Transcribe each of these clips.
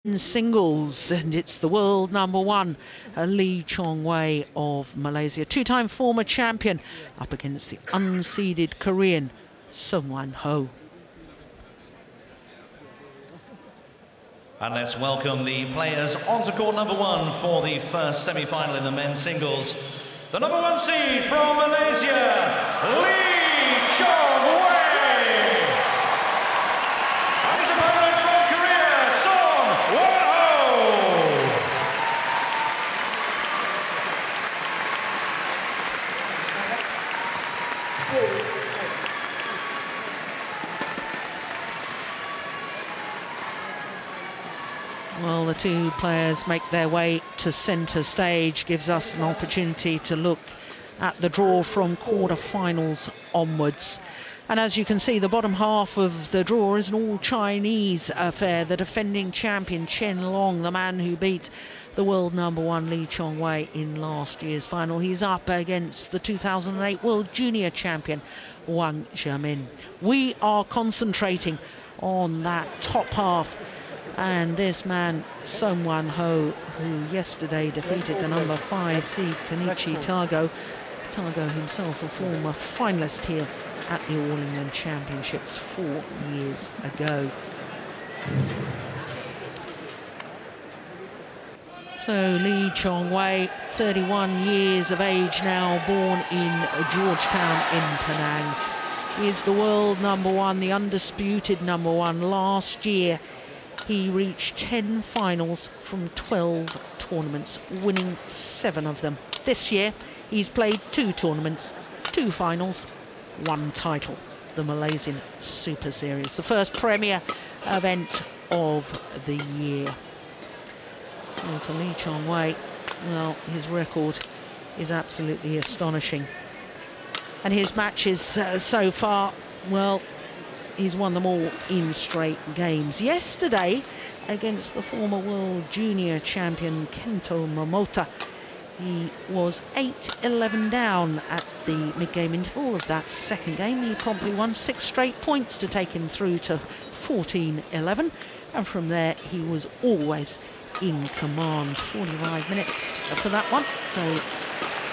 In singles, and it's the world number one, Lee Chong Wei of Malaysia, two-time former champion, up against the unseeded Korean Seung-Wan Ho. And let's welcome the players onto court number one for the first semi-final in the men's singles. The number one seed from Malaysia, Lee Chong Wei. And his opponent from Korea, Seung-Wan Ho. Well, the two players make their way to centre stage, gives us an opportunity to look at the draw from quarter-finals onwards. And as you can see, the bottom half of the draw is an all-Chinese affair. The defending champion, Chen Long, the man who beat the world number one, Lee Chong Wei, in last year's final. He's up against the 2008 world junior champion, Wang Zhemin. We are concentrating on that top half. And this man, Seung-Wan Ho, who yesterday defeated the number 5 seed, Kenichi Tago. Tago himself, a former finalist here at the All England Championships 4 years ago. So Lee Chong Wei, 31 years of age now, born in Georgetown in Penang. He is the world number one, the undisputed number one. Last year, he reached 10 finals from 12 tournaments, winning 7 of them. This year, he's played 2 tournaments, 2 finals, 1 title, the Malaysian Super Series, the first premier event of the year. So for Lee Chong Wei, well, his record is absolutely astonishing. And his matches so far, well, he's won them all in straight games. Yesterday, against the former world junior champion Kento Momota, he was 8-11 down at the mid-game interval of that second game. He promptly won 6 straight points to take him through to 14-11. And from there, he was always in command. 45 minutes for that one. So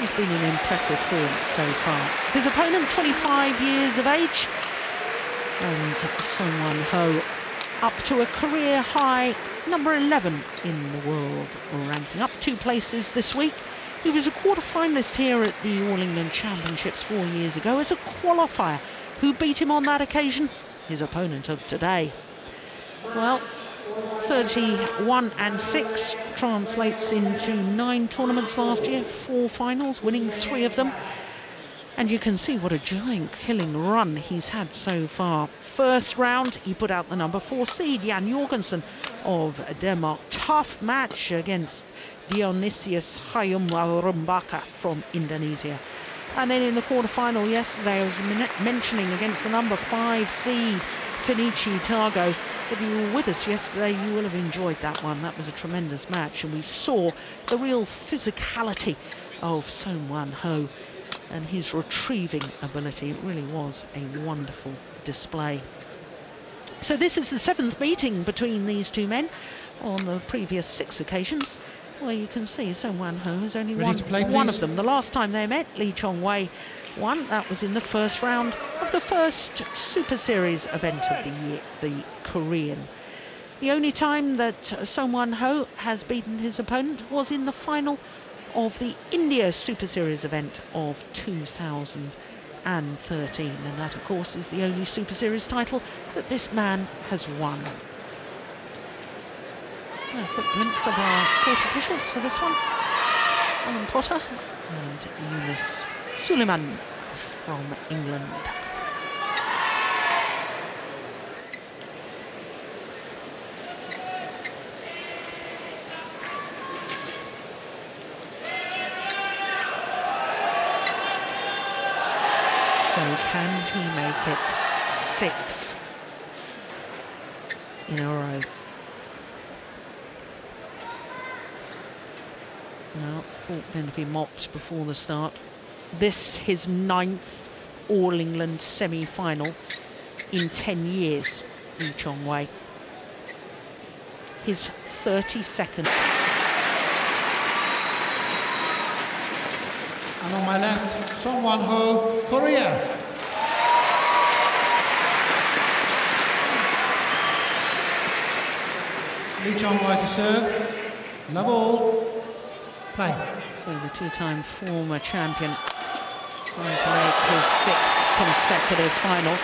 he's been in impressive form so far. His opponent, 25 years of age, and Seung-Wan Ho up to a career high number 11 in the world ranking, up 2 places this week. He was a quarter-finalist here at the All England Championships 4 years ago as a qualifier. Who beat him on that occasion? His opponent of today. Well, 31-6 translates into 9 tournaments last year, 4 finals, winning 3 of them. And you can see what a giant killing run he's had so far. First round, he put out the number 4 seed, Jan Jorgensen of Denmark. Tough match against Dionysius Hayum from Indonesia. And then in the quarterfinal yesterday, I was mentioning against the number 5 seed, Kenichi Tago. If you were with us yesterday, you will have enjoyed that one. That was a tremendous match, and we saw the real physicality of Seung-Wan Ho. And his retrieving ability. It really was a wonderful display. So this is the 7th meeting between these two men on the previous 6 occasions. Well, you can see Seung-Wan Ho has only won one of them. The last time they met, Lee Chong Wei won. That was in the first round of the first Super Series event of the year, the Korean. The only time that Seung-Wan Ho has beaten his opponent was in the final of the India Super Series event of 2013, and that of course is the only Super Series title that this man has won. A quick glimpse of our court officials for this one. Alan Potter and Eunice Suleiman from England. So can he make it 6 in a row? No, court going to be mopped before the start. This his 9th All England semi-final in 10 years, Lee Chong Wei. his 32nd. And on my left, Song Wan-ho, Korea. Lee Chong-wei to serve. Love all. Play. So the two-time former champion trying to make his 6th consecutive final.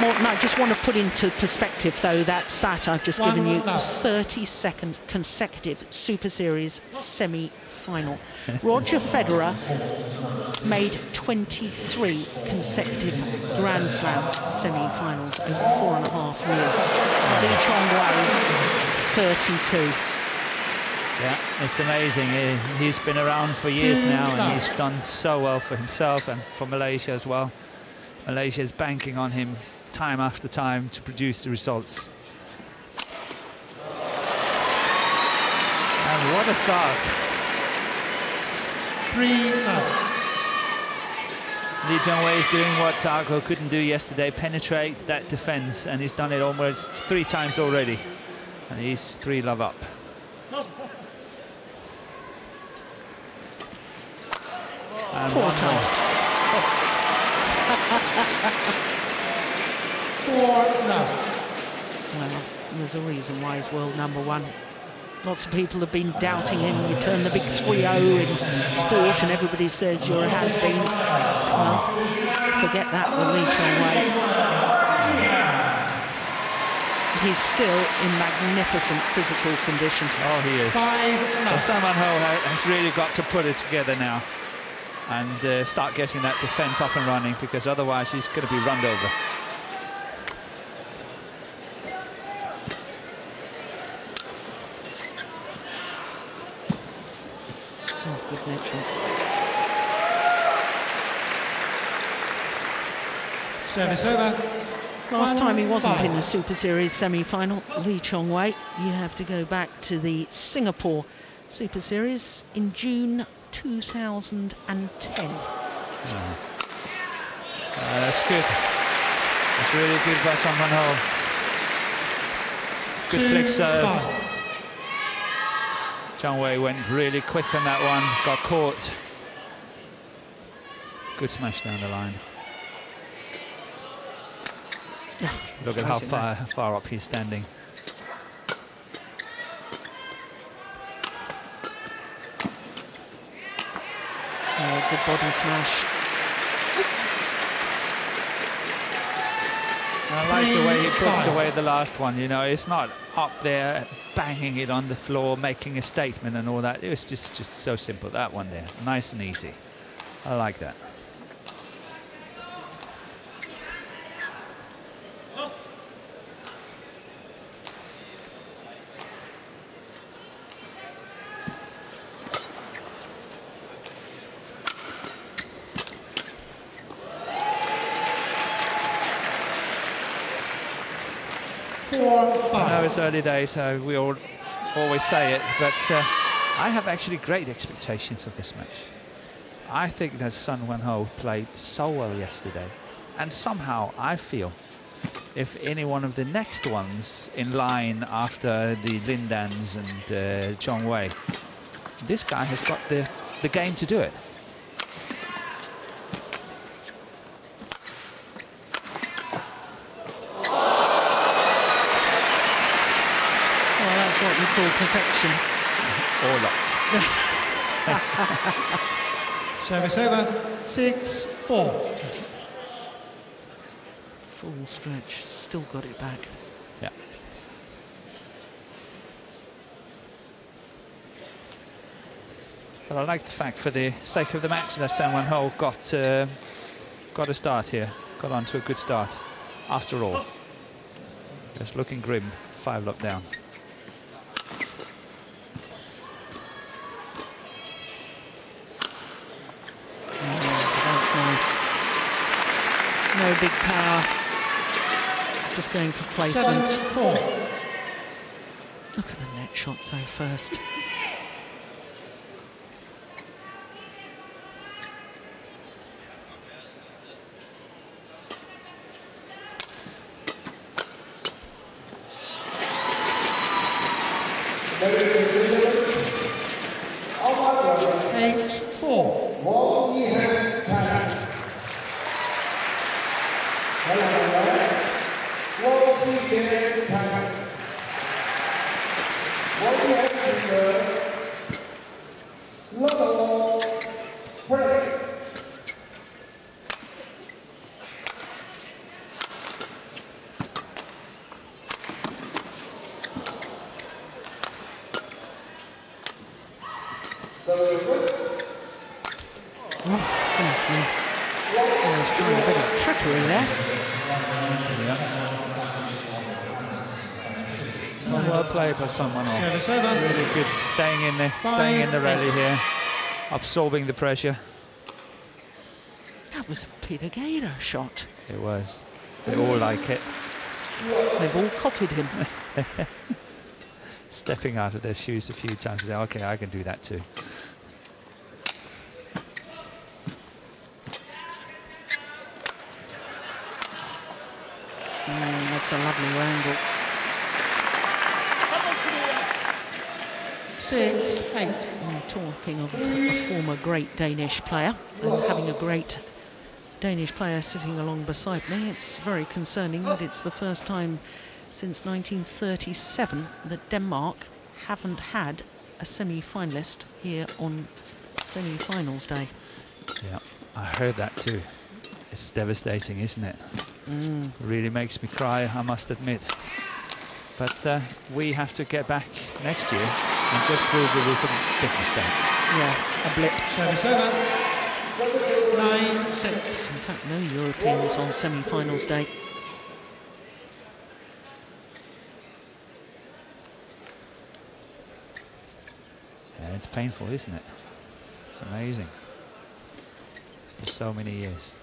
Morton, I just want to put into perspective, though, that stat I've just given you, 32nd consecutive Super Series semi-final. Roger Federer made 23 consecutive Grand Slam semi-finals over 4.5 years. Lee Chong-wei, 32. Yeah, it's amazing. He's been around for years now, and he's done so well for himself and for Malaysia as well. Malaysia is banking on him time after time to produce the results. And what a start. 3-0. Lee Chong-wei is doing what Tarko couldn't do yesterday, penetrate that defense, and he's done it almost 3 times already. And he's 3-love up. And 4 times. 4-0. Well, there's a reason why he's world #1. Lots of people have been doubting him. You turn the big 3-0 in sport and everybody says you're a has-been. Well, forget that with Lee Chong-wei. He's still in magnificent physical condition. Oh, he is. 5-0. Well, Sung Won-ho has really got to put it together now and start getting that defense up and running, because otherwise he's going to be run over. Oh, good nature. Service over. Last time he wasn't 1-5. in the Super Series semi-final, Lee Chong-wei. You have to go back to the Singapore Super Series in June 2010. That's good. That's really good by Sung Won-ho. Good flick serve. 2-5. Chong-wei went really quick on that one, got caught. Good smash down the line. Look at how far up he's standing. Oh, good body smash. I like the way he puts away the last one, you know, it's not up there banging it on the floor, making a statement and all that. It was just so simple, that one there. Nice and easy. I like that. I know it's early days, so we all always say it, but I have actually great expectations of this match. I think that Sung Won-ho played so well yesterday, and somehow I feel if any one of the next ones in line after the Lindans and Chong-wei, this guy has got the game to do it. What you call perfection. Or luck. Service over. 6-4. Full stretch. Still got it back. Yeah. But I like the fact, for the sake of the match, that Sung Won-ho got a start here. Got on to a good start. After all, it's looking grim. 5-love down. No big power, just going for placement. 7-4. Look at the net shot though first. Well played by someone else. Really good staying in there, staying in the rally here, absorbing the pressure. That was a Pitagata shot. It was. They all like it. They've all copied him. Stepping out of their shoes a few times, say, okay, I can do that too. That's a lovely angle. 6-8. Talking of a former great Danish player and having a great Danish player sitting along beside me, it's very concerning that it's the first time since 1937 that Denmark haven't had a semi-finalist here on semi-finals day. Yeah, I heard that too. It's devastating, isn't it? Really makes me cry, I must admit. But we have to get back next year and just prove it was a big mistake. Yeah, a blip. Service over. 9-6. In fact, no Europeans on semi-finals day. Yeah, it's painful, isn't it? It's amazing. After so many years.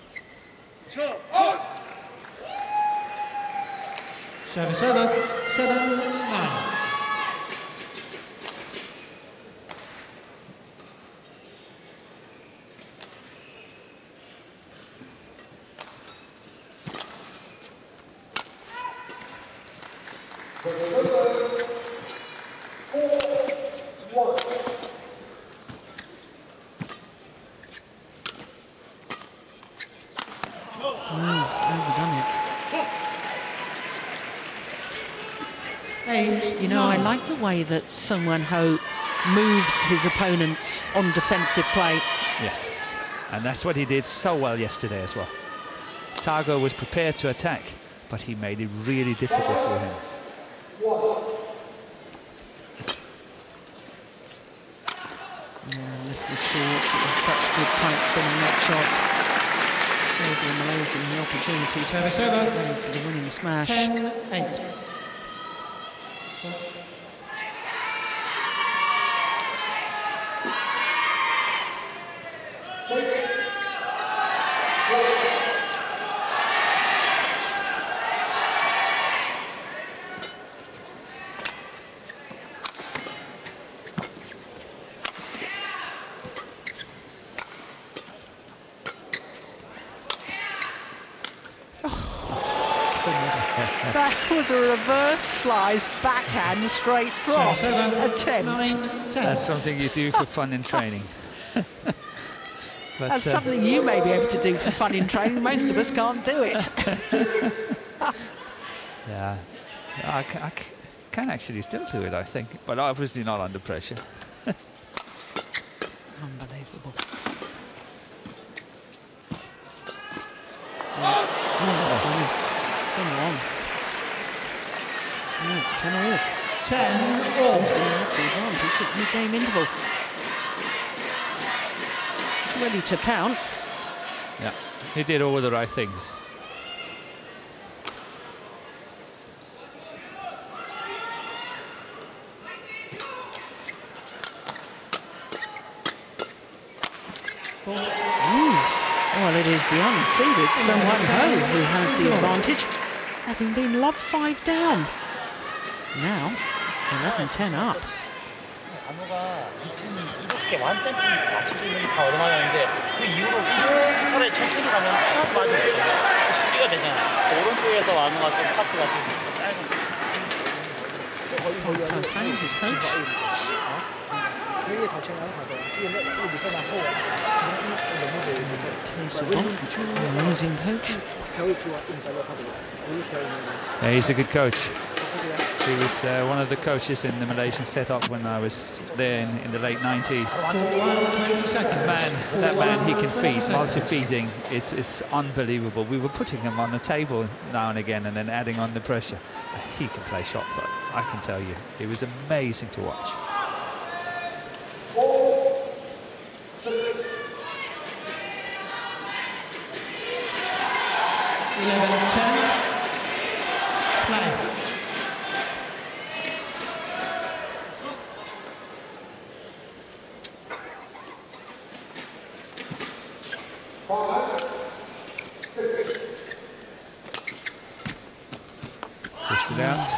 Service over. 7-9. Overdone it. 8. You know, I like the way that Sung Won Ho moves his opponents on defensive play. Yes, and that's what he did so well yesterday as well. Targo was prepared to attack, but he made it really difficult for him. Yeah, little short. It was such good tight spinning that shot. Gave the Malaysian the opportunity to Service over. go for the winning smash. 10-8. That was a reverse slice, backhand, straight drop attempt. That's something you do for fun in training. But, that's something you may be able to do for fun in training. Most of us can't do it. Yeah, I can actually still do it, I think, but obviously not under pressure. Unbelievable. Goodness. It's gone wrong. Yeah, it's 10-all. 10-all. Who's going to have the advantage at mid-game interval? He's ready to pounce. Yeah, he did all the right things. Well, it is the unseeded Sung Won Ho who has the advantage, having been loved 5 down. Now, 11-10 up. 안무가 이렇게 완전 맞출 있는 다 얻어맞았는데 그 이후로 이렇게 차라리 천천히 가면 하나도 맞을 수비가 되잖아. 오른쪽에서 안무가 좀 파트가 좀 짧은. his coach. Amazing coach. Yeah, he's a good coach. He was one of the coaches in the Malaysian setup when I was there in the late 90s. That man, he can feed. Multi-feeding is unbelievable. We were putting him on the table now and again and then adding on the pressure. He can play shots, I can tell you. It was amazing to watch. 11-10. Play. Pushed it out.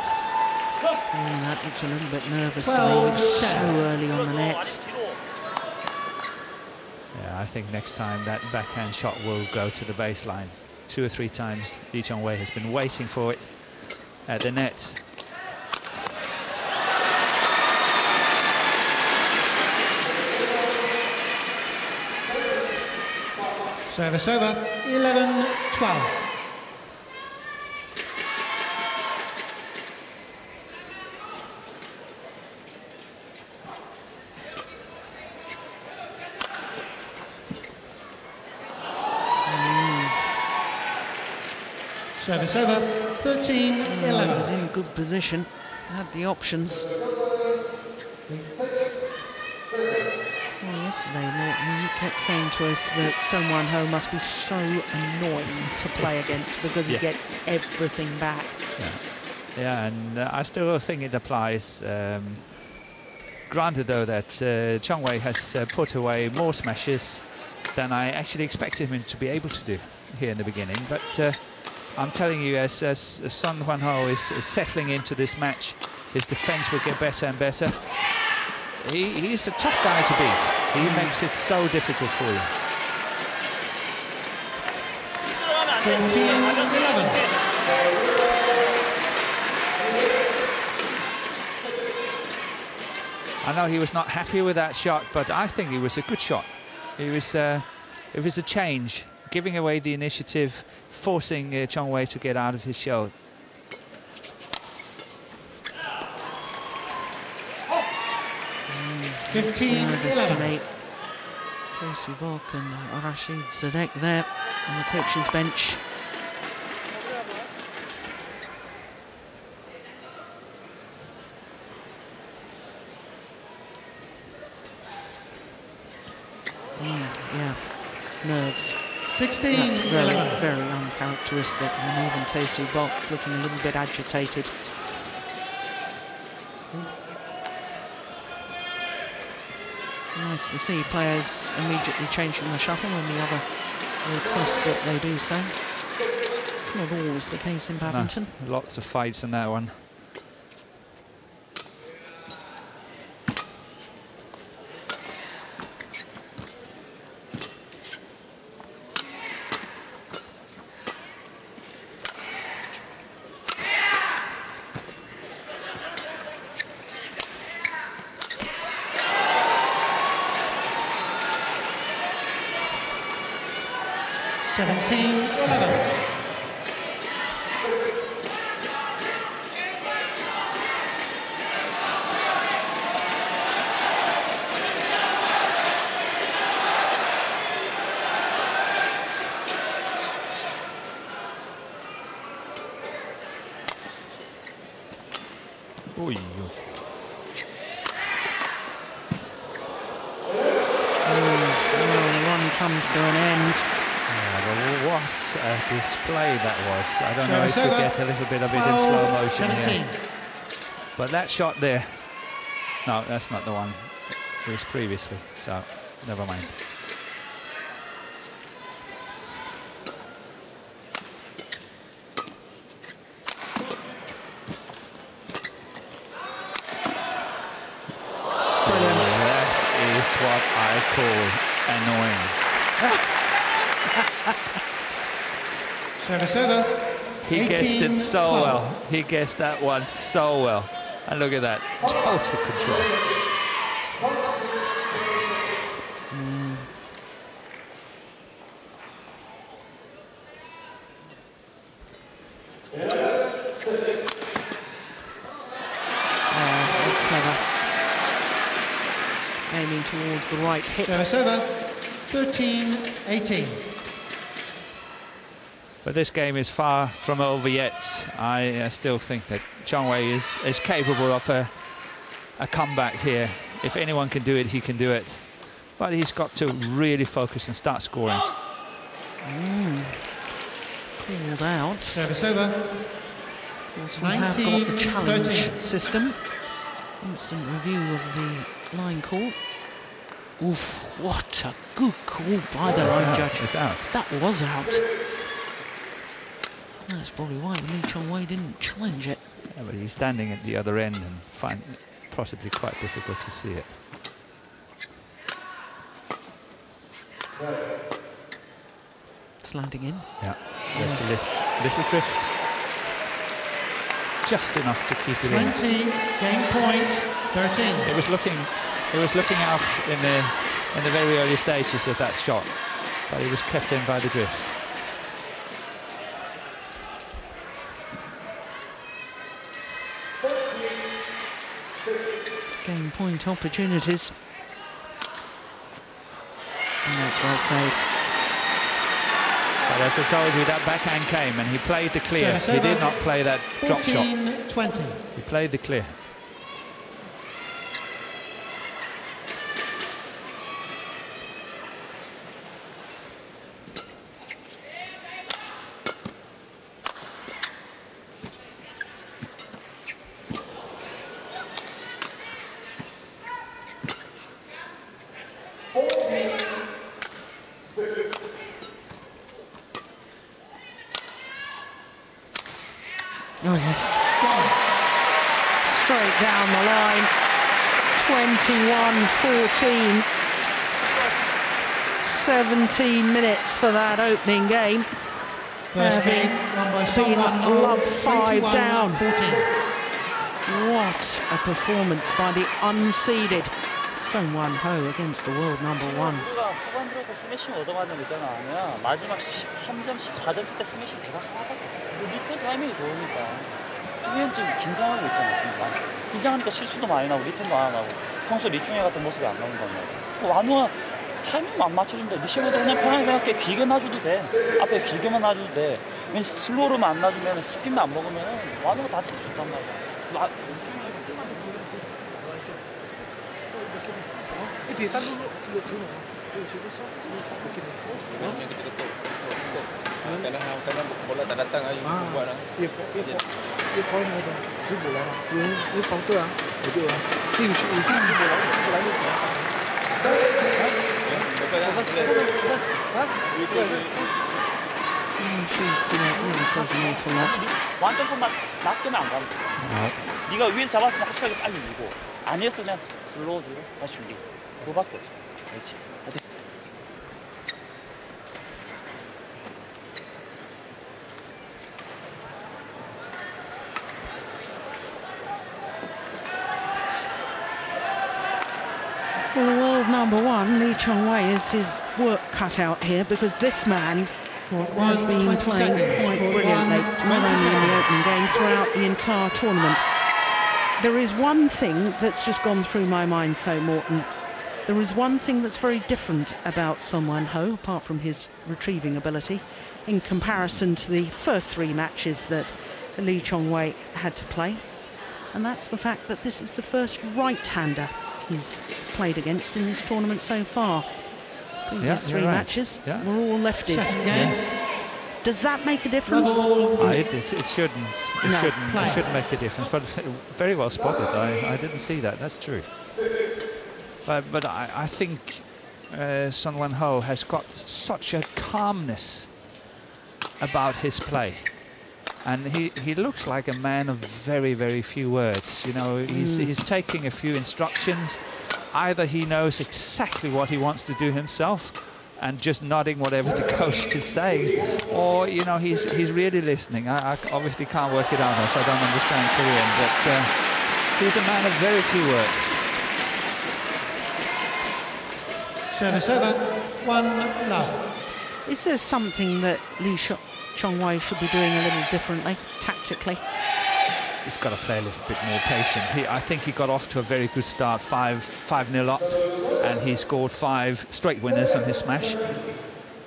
That looked a little bit nervous to me. He was so early on the net. Yeah, I think next time that backhand shot will go to the baseline. 2 or 3 times Lee Chong-wei has been waiting for it at the net. Service over, 11-12. Service over, 13-11. He was in good position, had the options. Well, yesterday, Morton, you kept saying to us that Son Wan-ho must be so annoying to play against because he gets everything back. Yeah, and I still think it applies. Granted, though, that Chong-wei has put away more smashes than I actually expected him to be able to do here in the beginning. But I'm telling you, as Son Wan-ho is settling into this match, his defense will get better and better. He's a tough guy to beat. He makes it so difficult for you. 14-11. I know he was not happy with that shot, but I think it was a good shot. It was a change, giving away the initiative, forcing Chong-wei to get out of his shell. To estimate Tracy Bok and Rashid Sadek there on the coach's bench. Yeah, nerves. 16-11. That's very, very uncharacteristic, and even Tae-Soo Bok's looking a little bit agitated. Nice to see players immediately changing the shuttle when the other requests that they do so. It's not always the case in badminton. No, lots of fights in that one. Comes to an end. Yeah, well, what a display that was. I don't know if we get a little bit of it in slow motion here. But that shot there, no, that's not the one. It was previously, so never mind. Brilliant. So that is what I call annoying. Service over. He guessed it so well. He guessed that one so well. And look at that, total control. That's clever. Aiming towards the right hip. Service over. 13-18. But this game is far from over yet. I still think that Chong Wei is capable of a comeback here. If anyone can do it, he can do it. But he's got to really focus and start scoring. Called out. Service over. Of course, we have got the challenge system. Instant review of the line call. Oof, what a good call by the line judge. It's out. That was out. That's probably why Lee Chong Wei didn't challenge it. Yeah, but he's standing at the other end and find it possibly quite difficult to see it. Sliding in. Yeah, there's the little drift. Just enough to keep it 20, in. game point, 13. It was looking out in the very early stages of that shot, but it was kept in by the drift. Game point opportunities. And that's well saved. But as I told you, that backhand came and he played the clear. He did not play that drop shot. 14-20. He played the clear. Oh yes. Straight down the line. 21-14. 17 minutes for that opening game. First game, won by Song Wan Ho, Love 5 down. 21-14. What a performance by the unseeded Song Wan Ho against the world number 1. 후반 들어서 스매싱 얻어맞는 거 있잖아. 아니야. 마지막 13점, 14점 때 스매싱 대박하거든. 리턴 타이밍이 좋으니까. 후면 좀 긴장하고 있잖아, 지금. 긴장하니까 실수도 많이 나고 리턴도 안 하고 평소 리중에 같은 모습이 안 나온단 말이야. 완우가 타이밍만 안 맞춰준다. 리시버도 그냥 편하게 생각해. 길게 놔줘도 돼. 앞에 길게만 놔줘도 돼. 왜냐면 슬로우로만 안 놔주면 스핀만 안 먹으면 완우가 다 좋단 말이야. Shoots in it really says an awful lot. 완전만 낮게는 안 가면 돼. 네가 위에서 잡았으면 확실하게 빨리 밀고 아니었어 그냥 슬로우 주고 다시 준비. 그거밖에 없어. 그렇지. Well, the world number 1, Lee Chong Wei, is his work cut out here because this man has been playing quite brilliantly, not only in the opening game, throughout the entire tournament. There is one thing that's just gone through my mind, though, Morten. There is one thing that's very different about Song Wan Ho, apart from his retrieving ability, in comparison to the first 3 matches that Lee Chong Wei had to play. And that's the fact that this is the first right-hander he's played against in this tournament so far. Previous 3 matches were all lefties. Yes. Does that make a difference? It shouldn't. It shouldn't make a difference. But very well spotted. I didn't see that. That's true. But I think Song Wan Ho has got such a calmness about his play. And he looks like a man of very, very few words. You know, he's taking a few instructions. Either he knows exactly what he wants to do himself and just nodding whatever the coach is saying, or, you know, he's really listening. I obviously can't work it out, so I don't understand Korean, but He's a man of very few words. Service over, 1-love. Is there something that Lee Chong-wei should be doing a little differently, tactically? He's got to play a little bit more patient. I think he got off to a very good start, 5-0 up, and he scored 5 straight winners on his smash.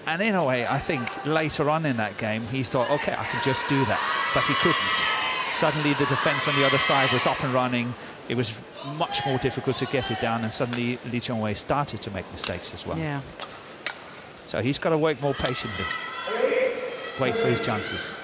And in a way, I think later on in that game, he thought, okay, I can just do that, but he couldn't. Suddenly the defense on the other side was up and running. It was much more difficult to get it down, and suddenly Lee Chong-wei started to make mistakes as well. Yeah. So he's got to work more patiently, wait for his chances.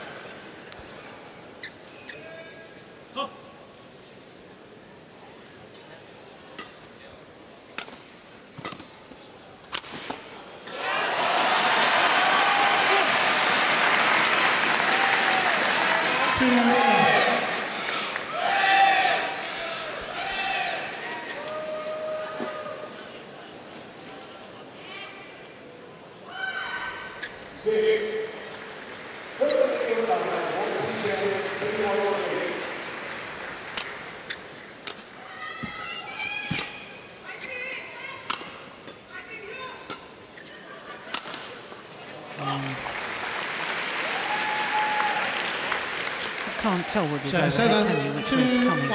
Can't tell with his overhead, can you, which one's coming.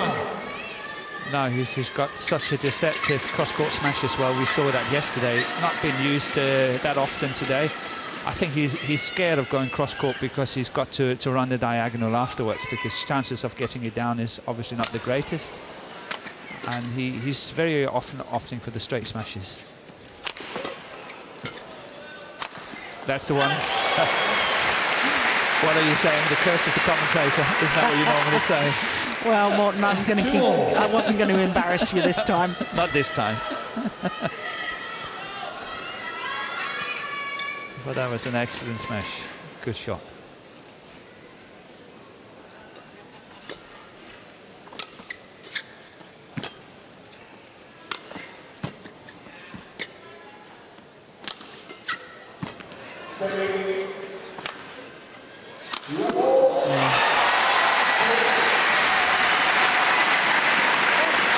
No, he's got such a deceptive cross-court smash as well. We saw that yesterday, not been used that often today. I think he's scared of going cross-court because he's got to run the diagonal afterwards, because chances of getting it down is obviously not the greatest. And he's very often opting for the straight smashes. That's the one. What are you saying? The curse of the commentator? Isn't that what you normally say? Well, Morton, I wasn't going to embarrass you this time. Not this time. But that was an excellent smash. Good shot.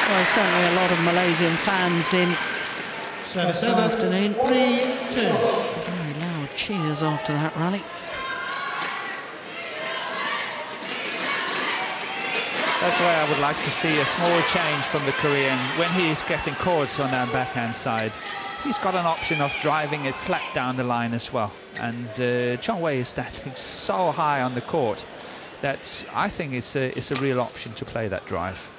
Well, certainly a lot of Malaysian fans in this afternoon. 3-2. Very loud cheers after that rally. That's why I would like to see a small change from the Korean. When he is getting chords on that backhand side, he's got an option of driving it flat down the line as well. And Chong-wei is standing so high on the court that I think it's a real option to play that drive.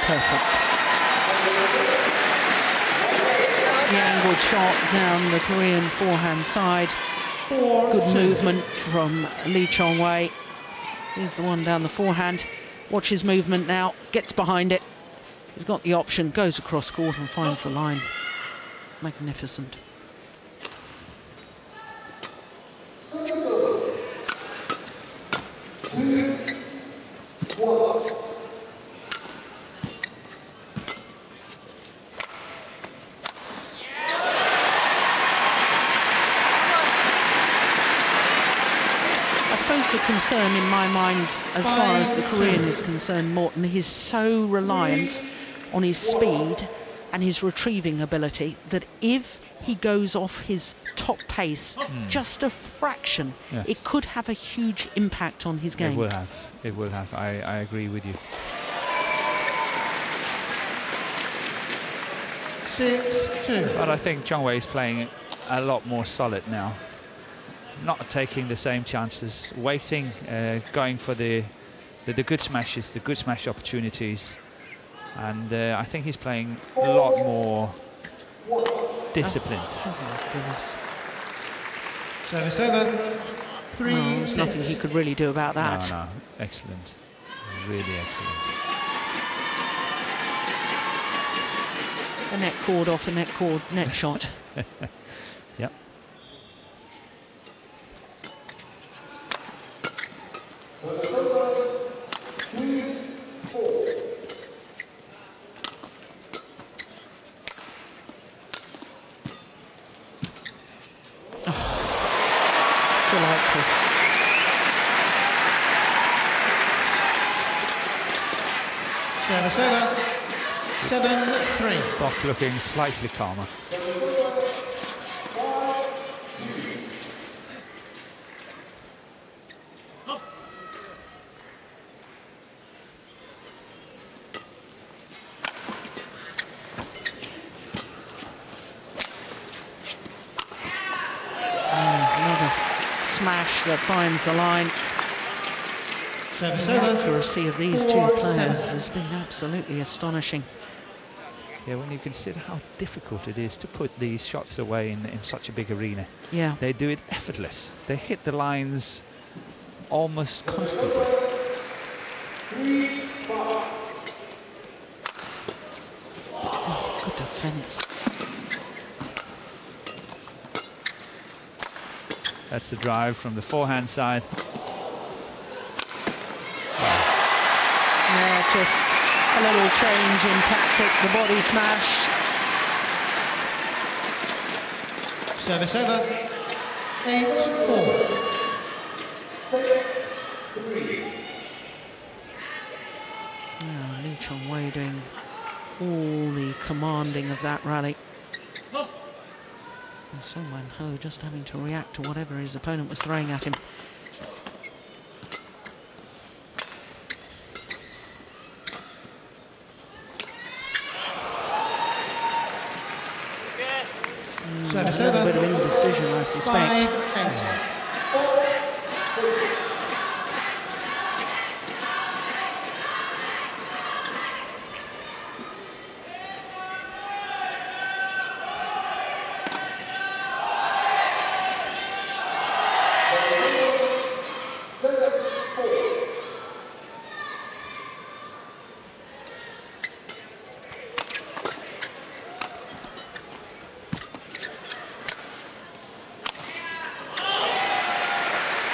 Perfect. The angled shot down the Korean forehand side. Good movement from Lee Chong-wei. Here's the one down the forehand. Watch his movement now. Gets behind it. He's got the option. Goes across court and finds the line. Magnificent. The concern in my mind, as far as the Korean is concerned, Morton, he's so reliant on his speed and his retrieving ability that if he goes off his top pace just a fraction, yes, it could have a huge impact on his game. It will have. It will have. I agree with you. 6-2. But I think Chong-wei is playing a lot more solid now. Not taking the same chances, waiting, going for the good smashes, the good smash opportunities. And I think he's playing a lot more disciplined. Oh my goodness. Service over. 3-6. Well, there's nothing he could really do about that. No, excellent. Really excellent. A net cord off a net cord, net shot. Yep. Service over. 7-3. Doc looking slightly calmer. Another smash that finds the line. Service The over. accuracy of these two 4-7. players has been absolutely astonishing. Yeah, when you consider how difficult it is to put these shots away in such a big arena. Yeah. They do it effortless. They hit the lines almost constantly. Oh, good defense. That's the drive from the forehand side. Yeah, just a little change in tactic, the body smash. Service over. 8-4. Lee Chong-wei doing all the commanding of that rally. And Song Wan-ho just having to react to whatever his opponent was throwing at him. Service A little over. bit of indecision, I suspect. 5-8.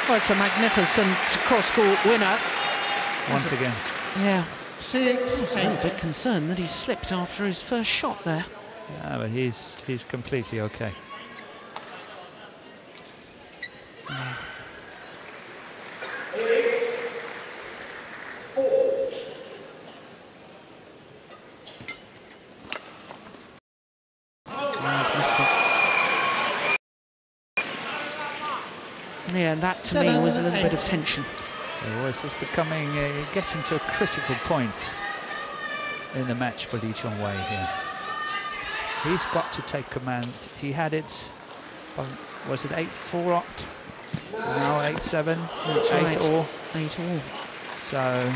Well, it's a magnificent cross-court winner. Once again. Yeah. I was a little 6-8. bit concerned that he slipped after his first shot there. Yeah, but he's completely okay. He's missed it. Yeah, and that to me was a little bit of tension. It was. It's becoming getting to a critical point in the match for Lee Chong-wei here. He's got to take command. He had it, was it 8-4 up? Now 8-7, 8-all. 8-all. So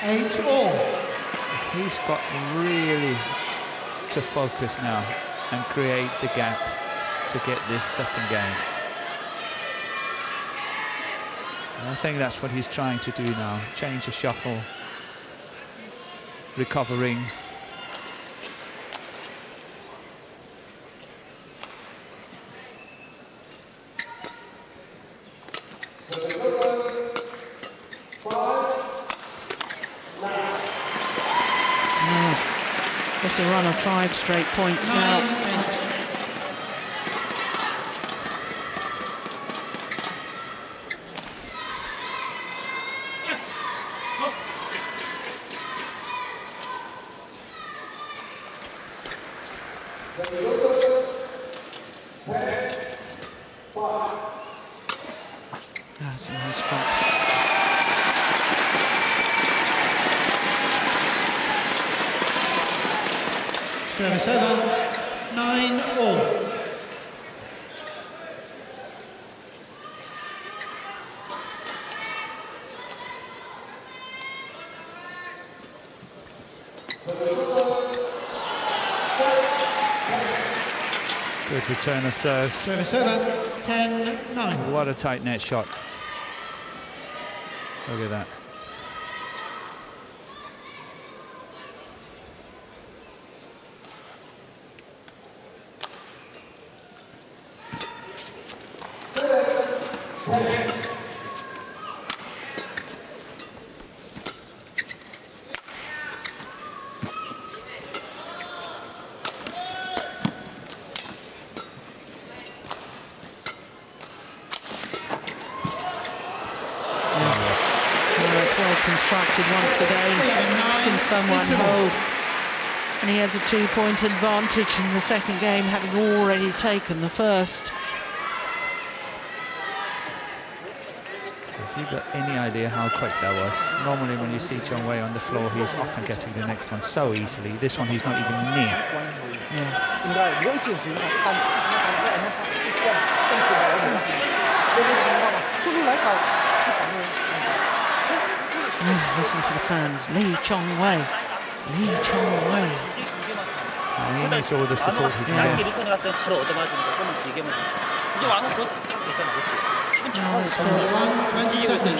8-all. he's got really to focus now and create the gap to get this second game. And I think that's what he's trying to do now. Change the shuffle, recovering. It's a run of 5 straight points now. 9-8. That's a nice spot. Service over. 9-all. Good return of serve. Service over. 10-9. What a tight net shot. Look at that. Constructed once again. Sung Wan Ho. And he has a 2-point advantage in the second game, having already taken the first. Have you got any idea how quick that was? Normally when you see Chong Wei on the floor, he's up and getting the next one so easily. This one he's not even near. Listen to the fans. Lee Chong Wei. Lee Chong Wei. He needs all the support he can get. He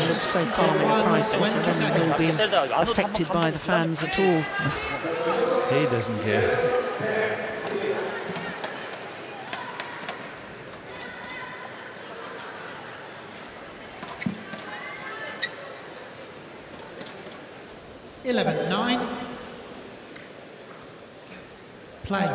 looks so calm in a crisis, and then he will be affected by the fans at all. He doesn't care. (11-9). Play.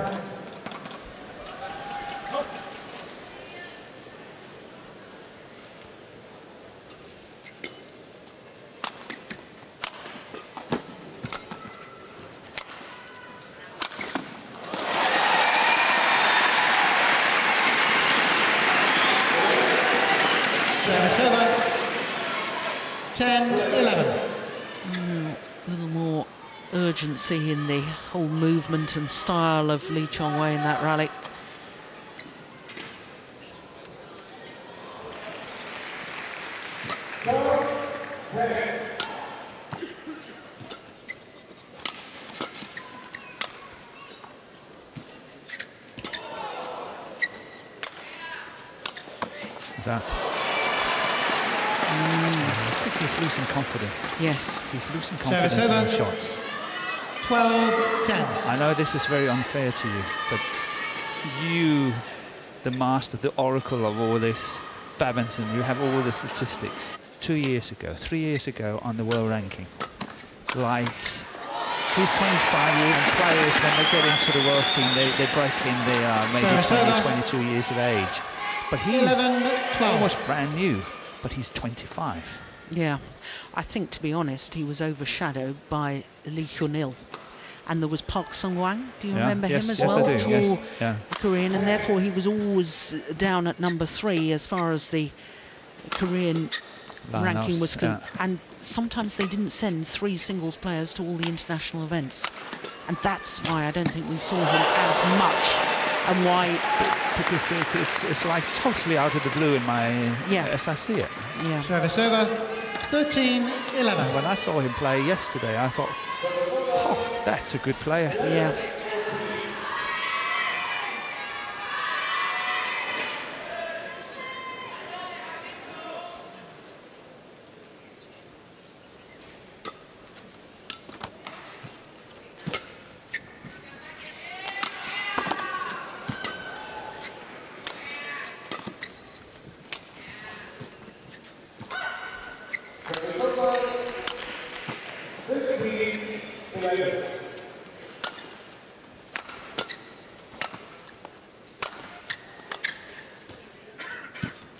Service over. 10-11. A little more urgency in the whole movement and style of Lee Chong Wei in that rally. That. I think he's losing confidence. Yes. He's losing confidence in the shots. 12-10. I know this is very unfair to you, but you, the master, the oracle of all this badminton, you have all the statistics. 2 years ago, 3 years ago on the world ranking, like these 25-year players, when they get into the world scene, they break in, they are maybe 20, 22 years of age. But he's almost brand new, but he's 25. Yeah, I think, to be honest, he was overshadowed by Lee Hyun-il. And there was Park Sung-wang, do you remember him as well? Yes, I do. Yes. Yeah. Korean, and therefore he was always down at number 3 as far as the Korean ranking was concerned. And sometimes they didn't send 3 singles players to all the international events. And that's why I don't think we saw him as much. And why? Because it's like totally out of the blue in my, as I see it. Yeah. Service over. 13-11. When I saw him play yesterday, I thought, oh, that's a good player. Yeah.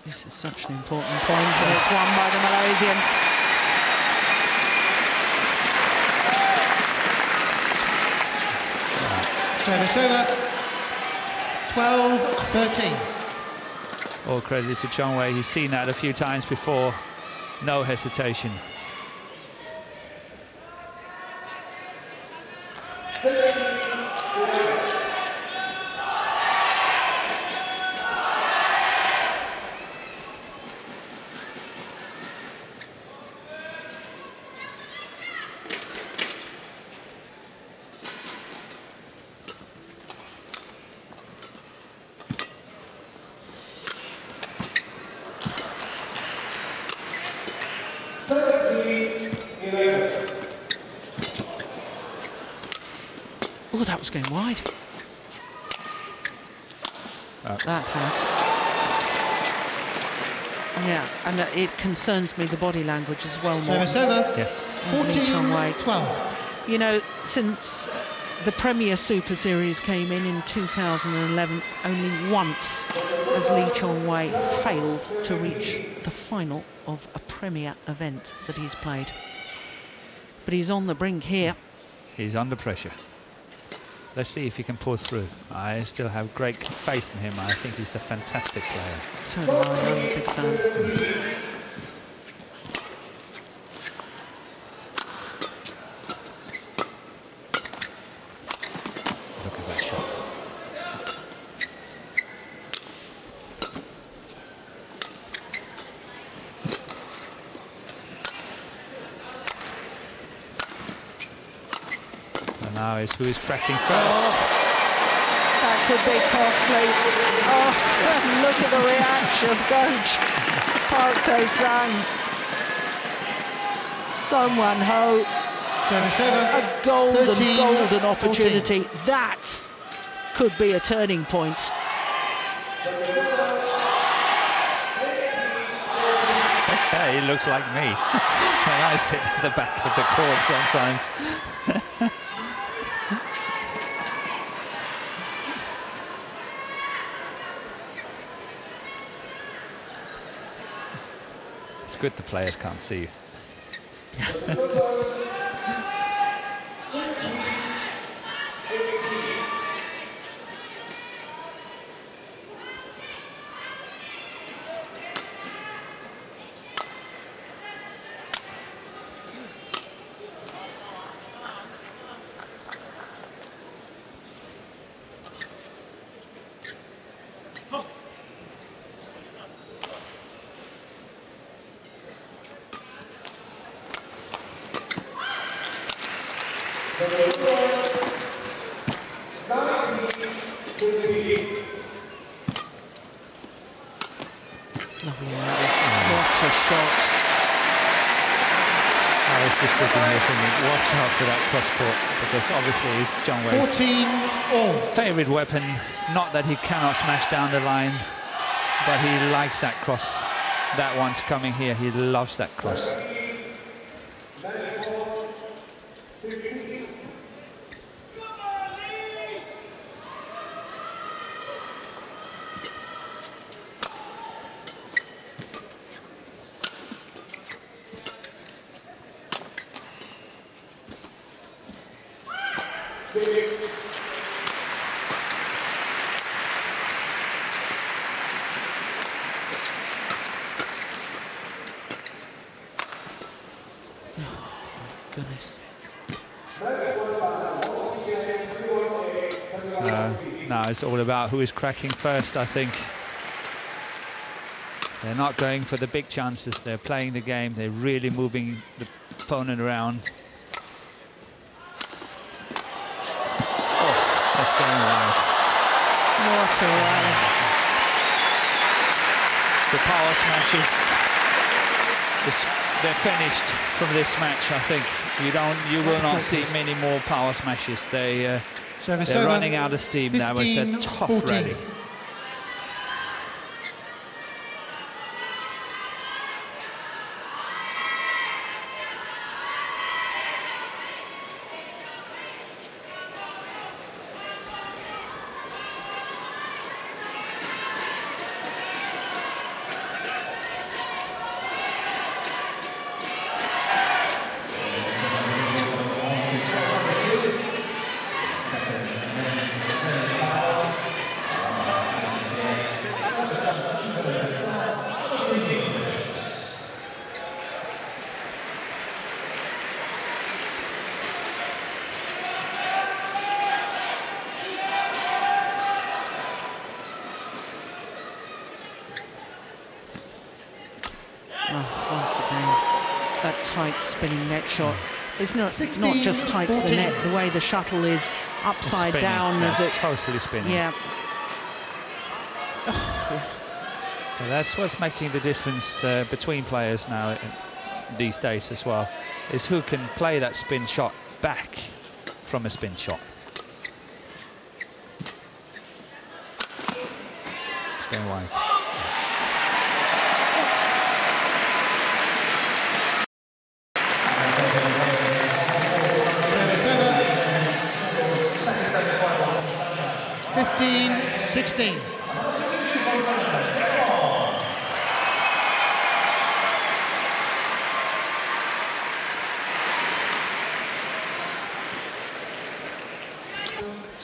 This is such an important point, and it's won by the Malaysian. Service over. 12-13. All credit to Chong Wei. He's seen that a few times before. No hesitation. Oh, that was going wide. That has. Yeah, and it concerns me, the body language as well. Service over. Yes. 14-12. You know, since the Premier Super Series came in 2011, only once has Lee Chong Wei failed to reach the final of a Premier event that he's played. But he's on the brink here. He's under pressure. Let's see if he can pull through. I still have great faith in him. I think he's a fantastic player. So do I. I'm a big fan. Look at that shot. So now it's who is cracking first. That could be costly. Oh, look at the reaction of Coach Park Tae-sang. Someone Ho. 7-7. A golden, 13, golden opportunity. 14. That could be a turning point. He looks like me when I sit at the back of the court sometimes. It's good the players can't see you. What a shot. I was just sitting here thinking, watch out for that cross court, because obviously it's John Wade's 14-all. favourite weapon. Not that he cannot smash down the line, but he likes that cross. That one's coming here, he loves that cross. Goodness. Now it's all about who is cracking first, I think. They're not going for the big chances, they're playing the game, they're really moving the opponent around. Oh, that's going wide. What a way. The power smashes, they're finished from this match, I think. You will not see many more power smashes. They're running out of steam. That was a tough 14. rally. Once again, that tight spinning net shot is not 16, just tight to the 14. net, the way the shuttle is upside Spinning, down yeah, as it... totally spinning. Yeah. So that's what's making the difference between players now these days as well, is who can play that spin shot back from a spin shot. It's going wide. Serve 15-16.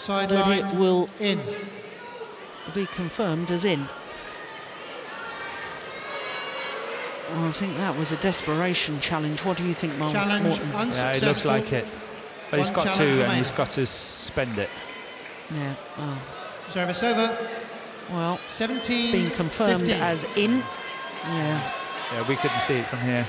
Sideline it will in. be confirmed as in. Well, I think that was a desperation challenge. What do you think, Morton? Challenge Yeah, unsuccessful. it looks like it. But he's One got challenge to, and remaining. he's got to spend it. Yeah. Oh. Service over. Well, 17. it's been confirmed 15. as in. Yeah. Yeah, we couldn't see it from here.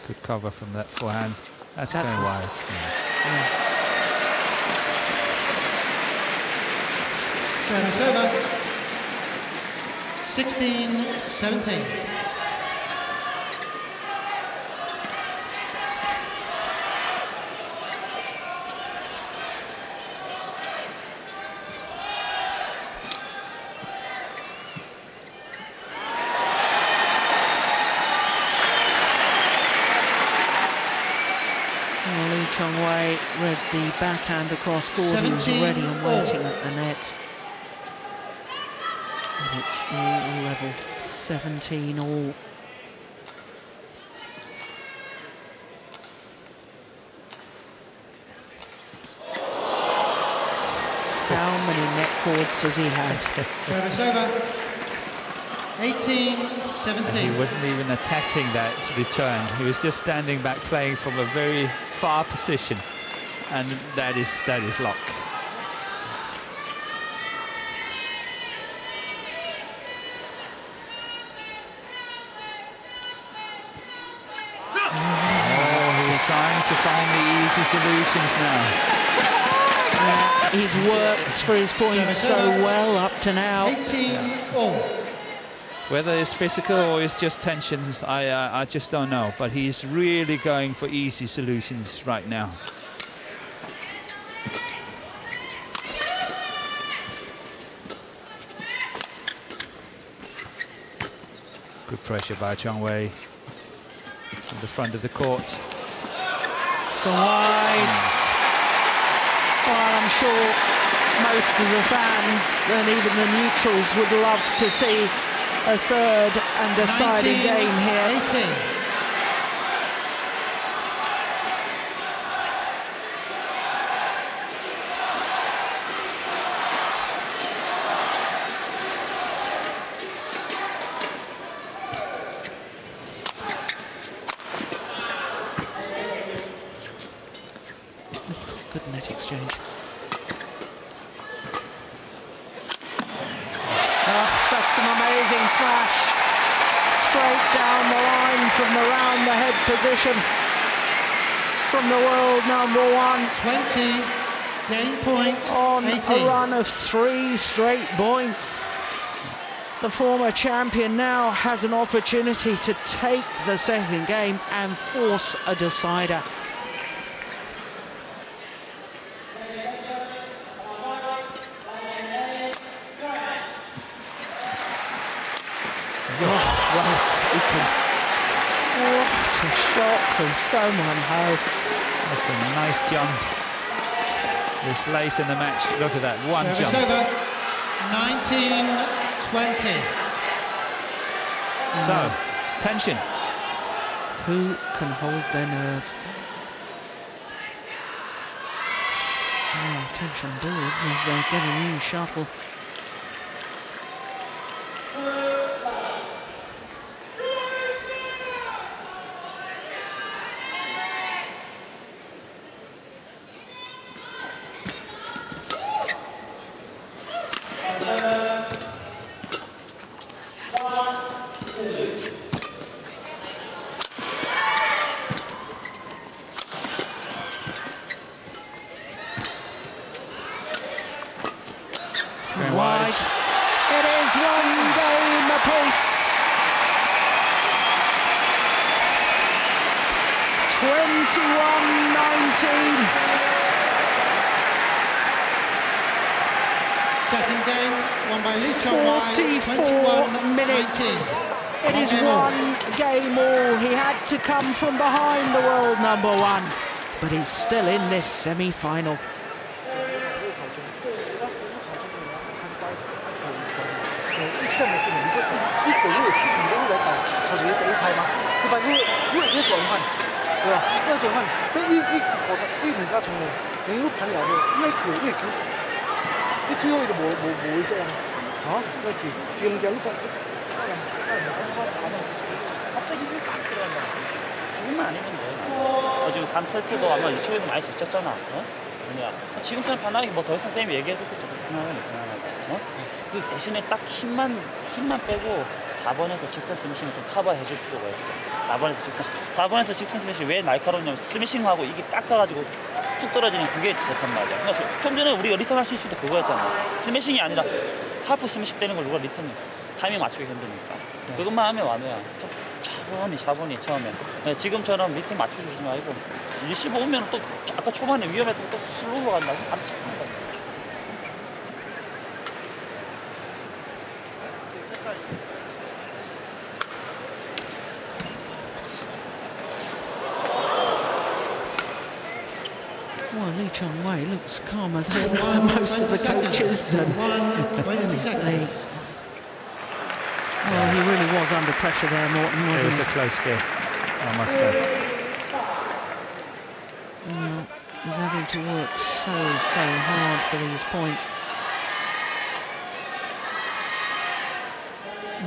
Good cover from that forehand. That's going wide. Yeah. Service over. 16-17. Lee Chong-wei read the backhand across court. He was ready and waiting at the net. And it's all level, 17 all. How many net cords has he had? Service over. 18-17. He wasn't even attacking that return. He was just standing back playing from a very far position. And that is lock. Oh, he's trying to find the easy solutions now. He's worked for his points so well up to now. 18 all. Whether it's physical or it's just tensions, I just don't know. But he's really going for easy solutions right now. Good pressure by Chong-wei in the front of the court. It's gone wide. Well, I'm sure most of the fans and even the neutrals would love to see a third and deciding game here. 18. Good net exchange. That's an amazing smash. Straight down the line from the round the head position. From the world number one. 20. Game point. On 18. a run of 3 straight points. The former champion now has an opportunity to take the second game and force a decider. Well taken. What a shot from Someone Ho. That's a nice jump. This late in the match, look at that, one Service jump. over. 19-20. So, tension. Who can hold their nerve? Oh, tension builds as they get a new shuttle. Wide. It is one game apiece. 21-19. Second game won by Lee Chong-wei. 44 minutes. It is one game all. He had to come from behind the world number one. but he's still in this semi-final. 그것만 아니면 돼. 지금 3세트도 아마 유치원에도 많이 지쳤잖아. 뭐냐. 지금처럼 편하게 뭐 더 이상 선생님이 얘기해줄 것도 편하게. 그 대신에 딱 힘만 빼고 4번에서 직선 스매싱을 좀 커버해줄 필요가 있어. 4번에서 직선 스매싱이 왜 날카로우냐면 스매싱하고 이게 깎아가지고 뚝 떨어지는 그게 좋단 말이야. 그러니까 좀 전에 우리가 리턴 할 실수도 그거였잖아. 스매싱이 아니라 하프 스매싱 때는 걸 누가 리턴 타이밍 맞추기 힘드니까. 그것만 하면 완호야. 차분히 처음에. 지금처럼 리턴 맞춰주지 말고 리시브 오면 또 아까 초반에 위험했던 또 슬로우로 간다고 바로 치는 거야. Well, Lee Chong-wei looks calmer than most of the coaches. And honestly, well, he really was under pressure there, Morton, wasn't he? It was a close game, I must say. Yeah, he's having to work so hard for these points.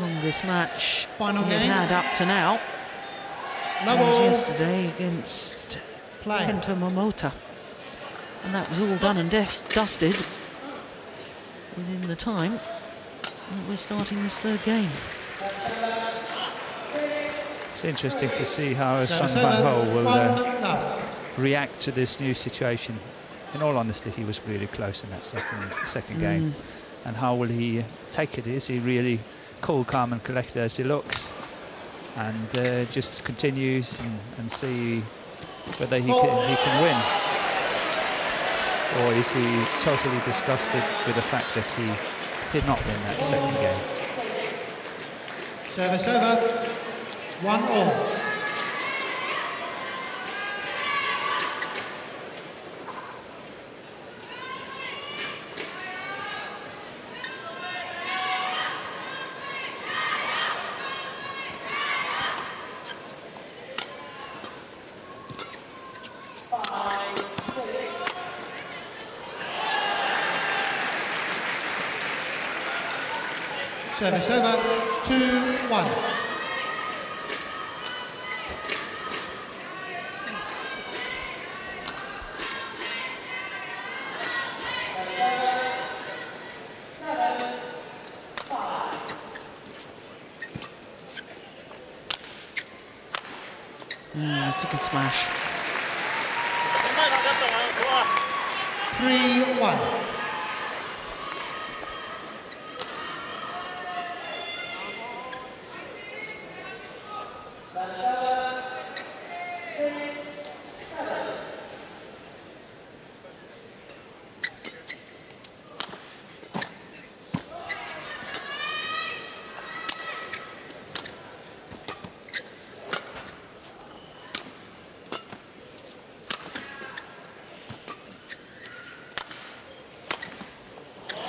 Longest match Final he game. had up to now was yesterday against Kento Momota. And that was all done and dusted within the time that we're starting this third game. It's interesting to see how Sun Hwan-ho will react to this new situation. In all honesty, he was really close in that second game. And how will he take it? Is he really cool, calm and collected as he looks? And just continues and see whether he can win? Or is he totally disgusted with the fact that he did not win that second game? Service over. 1-all. Service over, 2-1. That's a good smash. 3-1.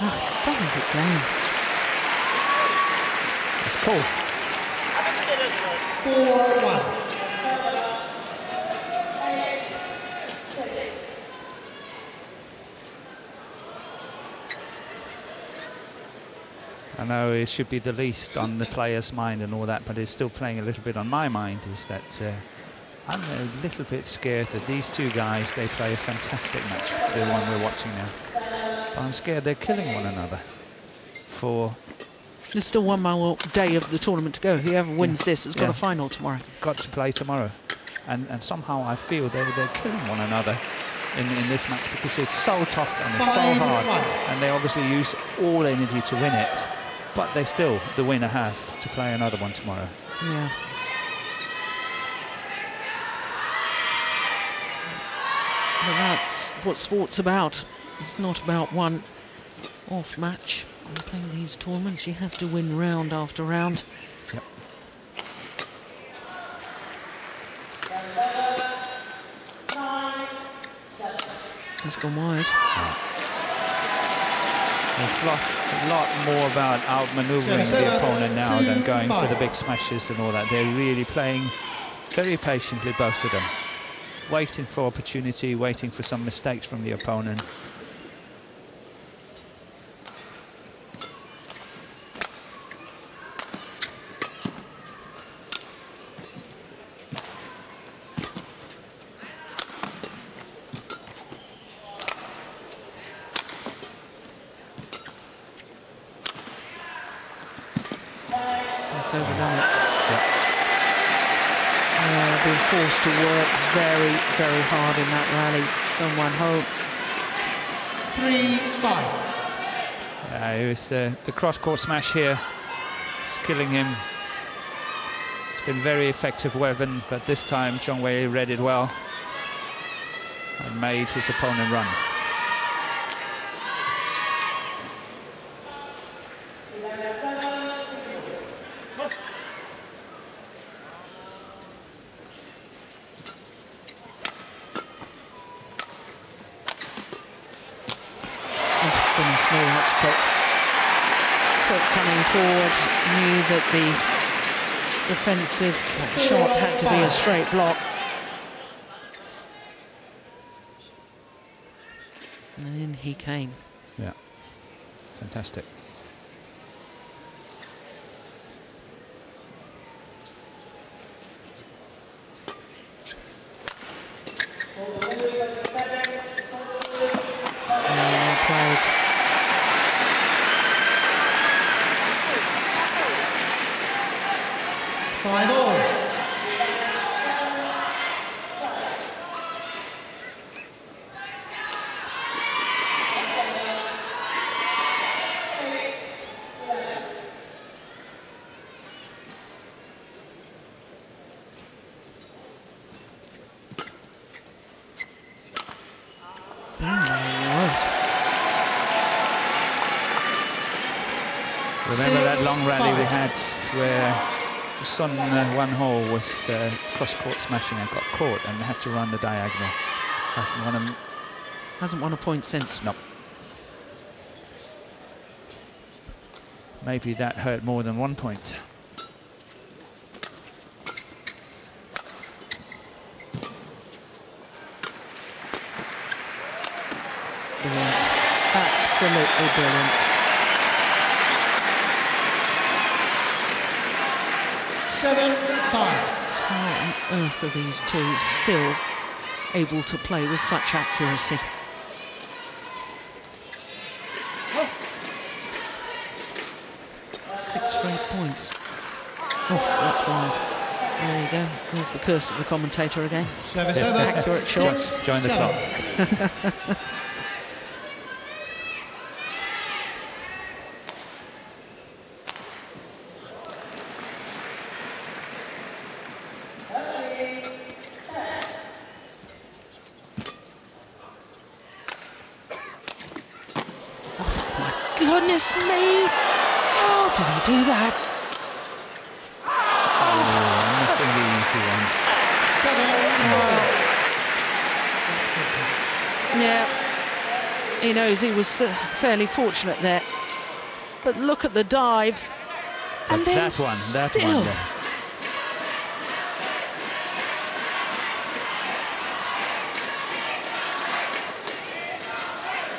Oh, he's done a good game. It's cool. 4-1. I know it should be the least on the player's mind and all that, but it's still playing a little bit on my mind, is that I'm a little bit scared that these two guys, they play a fantastic match, the one we're watching now. But I'm scared they're killing one another for... There's still one more day of the tournament to go. Whoever wins this has got a final tomorrow. Got to play tomorrow. And somehow I feel they're killing one another in this match because it's so tough and it's so hard. And they obviously use all energy to win it. But they still, the winner, have to play another one tomorrow. Yeah. But that's what sport's about. It's not about one off match. When playing these tournaments, you have to win round after round. Yep. It's gone wide. There's a lot more about outmaneuvering the opponent now than going for the big smashes and all that. They're really playing very patiently, both of them. Waiting for opportunity, waiting for some mistakes from the opponent. Overdone it. Being forced to work very, very hard in that rally. Sung Wan Ho. 3-5. It was the cross-court smash here. It's killing him. It's been very effective weapon, but this time Zhong Wei read it well and made his opponent run. Coming forward, knew that the defensive shot had to be a straight block. And in he came. Yeah, fantastic. Well played. Final. Remember that long rally we had where Sung Wan Ho was cross-court smashing and got caught and had to run the diagonal. Hasn't won a point since. No. Maybe that hurt more than 1 point. Brilliant. Absolutely brilliant. 7-5. How on earth are these two still able to play with such accuracy? Six straight points. Oh, that's wide. There you go. There's the curse of the commentator again. 7-7. Accurate shots. Join the club. Goodness me! How did he do that? Oh, missing the easy one. Yeah, he knows he was fairly fortunate there. But look at the dive. And then that one there.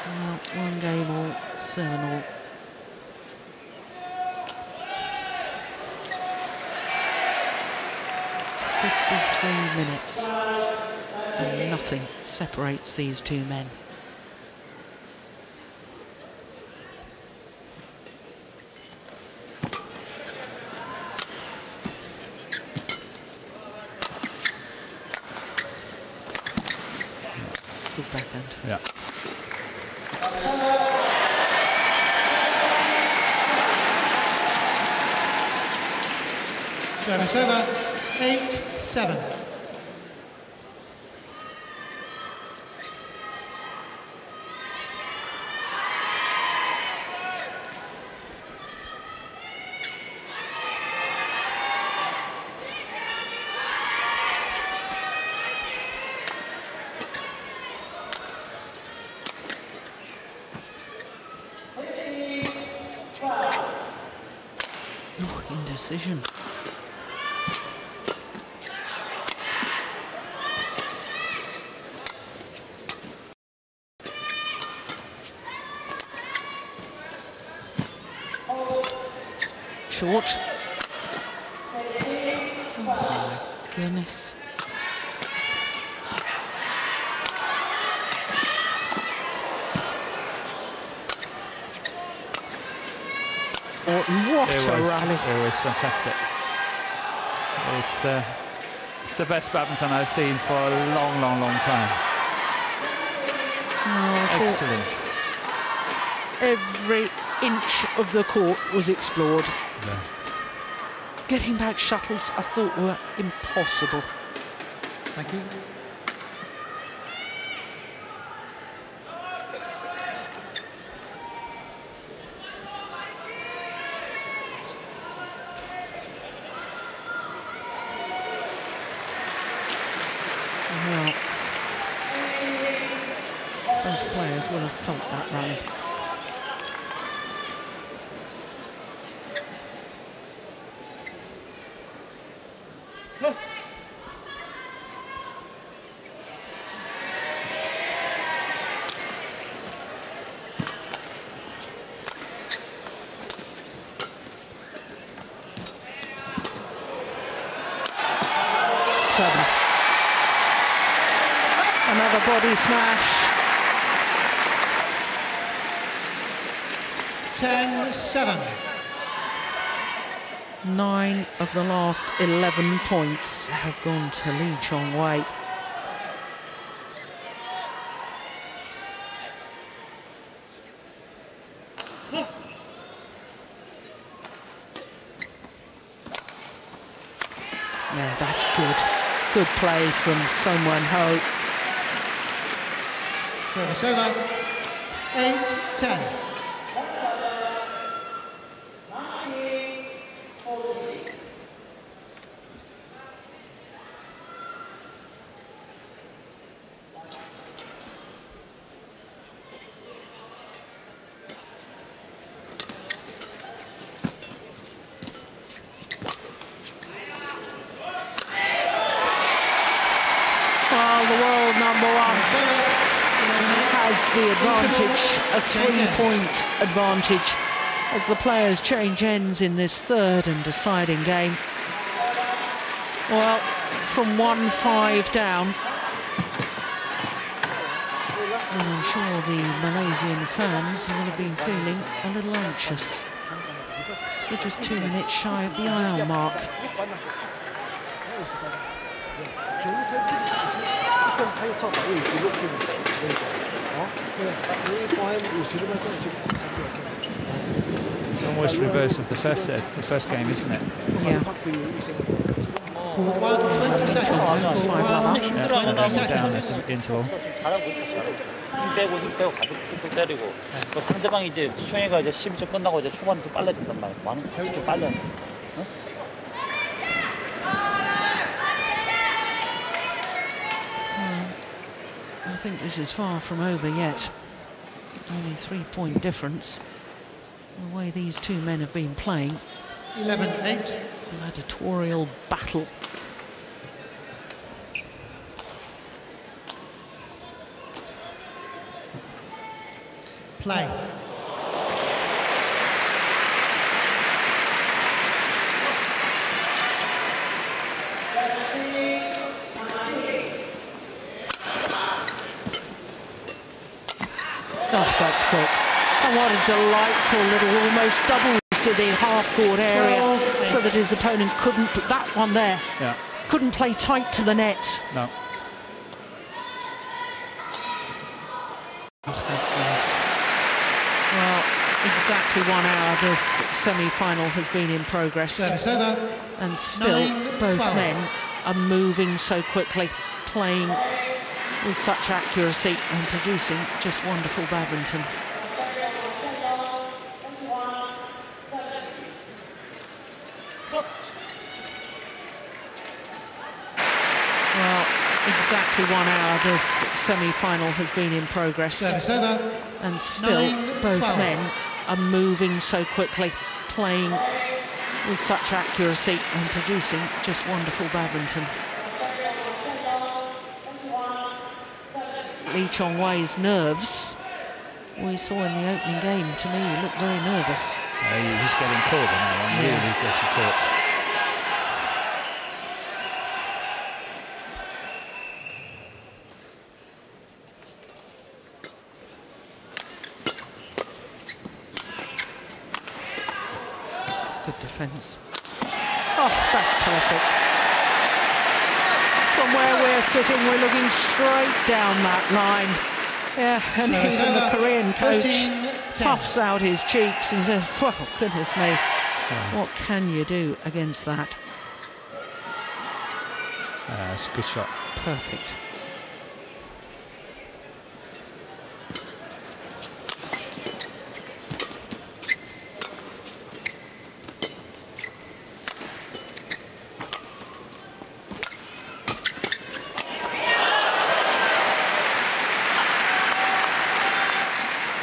Well, 1 game all, 7 all. Minutes, and nothing separates these two men. Good backhand. Yeah. Service over. 8-7. decision. Short. Oh my goodness. What a rally. It was fantastic. It's the best badminton I've seen for a long, long, long time. Oh, excellent. Every inch of the court was explored. Yeah. Getting back shuttles I thought were impossible. Thank you. Well, both players will have felt that rally. Another body smash. 10-7. 9 of the last 11 points have gone to Lee Chong-wei. Yeah, that's good. Good play from Son Wen-ho. Service over. 8-10. Well, the world #1 has the advantage, a 3-point advantage, as the players change ends in this third and deciding game. Well, from 1-5 down, and I'm sure the Malaysian fans will have been feeling a little anxious. We're just 2 minutes shy of the IL mark. It's almost reverse of the first set, the first game, isn't it? Yeah. 20 seconds. Yeah, down at the interval. 잘하고 있어, 잘하고 있어. 힘 빼고 가볍게 툭툭 때리고. 그 상대방이 이제 수영이가 이제 12점 끝나고 이제 초반에 또 빨라진단 말이야. 많은 좀 빨라. 어? I think this is far from over yet. Only 3-point difference. The way these two men have been playing. 11-8. Gladiatorial battle. Play. Oh, that's quick. And what a delightful little, almost double to the half-court area, so that his opponent couldn't, that one there, couldn't play tight to the net. No. Oh, that's nice. Well, exactly 1 hour this semi-final has been in progress. Service over. And still, both men are moving so quickly, playing with such accuracy and producing just wonderful badminton. Well, exactly 1 hour this semi-final has been in progress. Service over. And still, both men are moving so quickly, playing with such accuracy and producing just wonderful badminton. Lee Chong-wei's nerves, we saw in the opening game, to me, he looked very nervous. He's getting caught on that one, really getting caught. Good defence. Oh, that's perfect. From where we're sitting, we're looking straight down that line. Yeah, and even the Korean coach puffs out his cheeks and says, "Well, goodness me, what can you do against that?" That's a good shot. Perfect.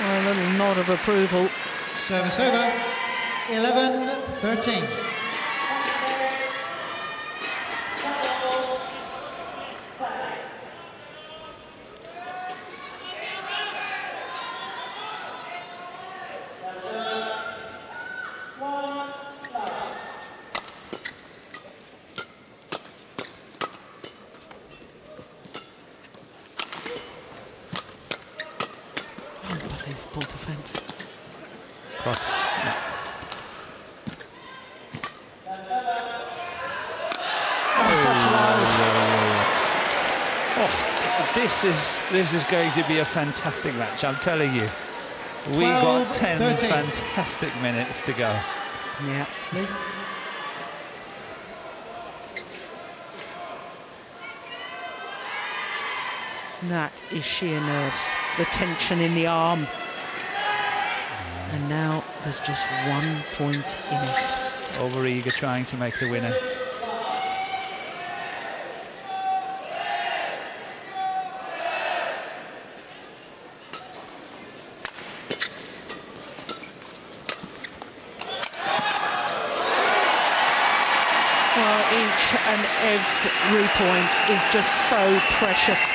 A little nod of approval. Service over. 11-13. Unbelievable defence. Cross. Yeah. Oh, that's wild. Oh, this is going to be a fantastic match, I'm telling you. We got 10 13. fantastic minutes to go. Yeah. That is sheer nerves, the tension in the arm. And now there's just 1 point in it. Over-eager trying to make the winner. Well, each and every point is just so precious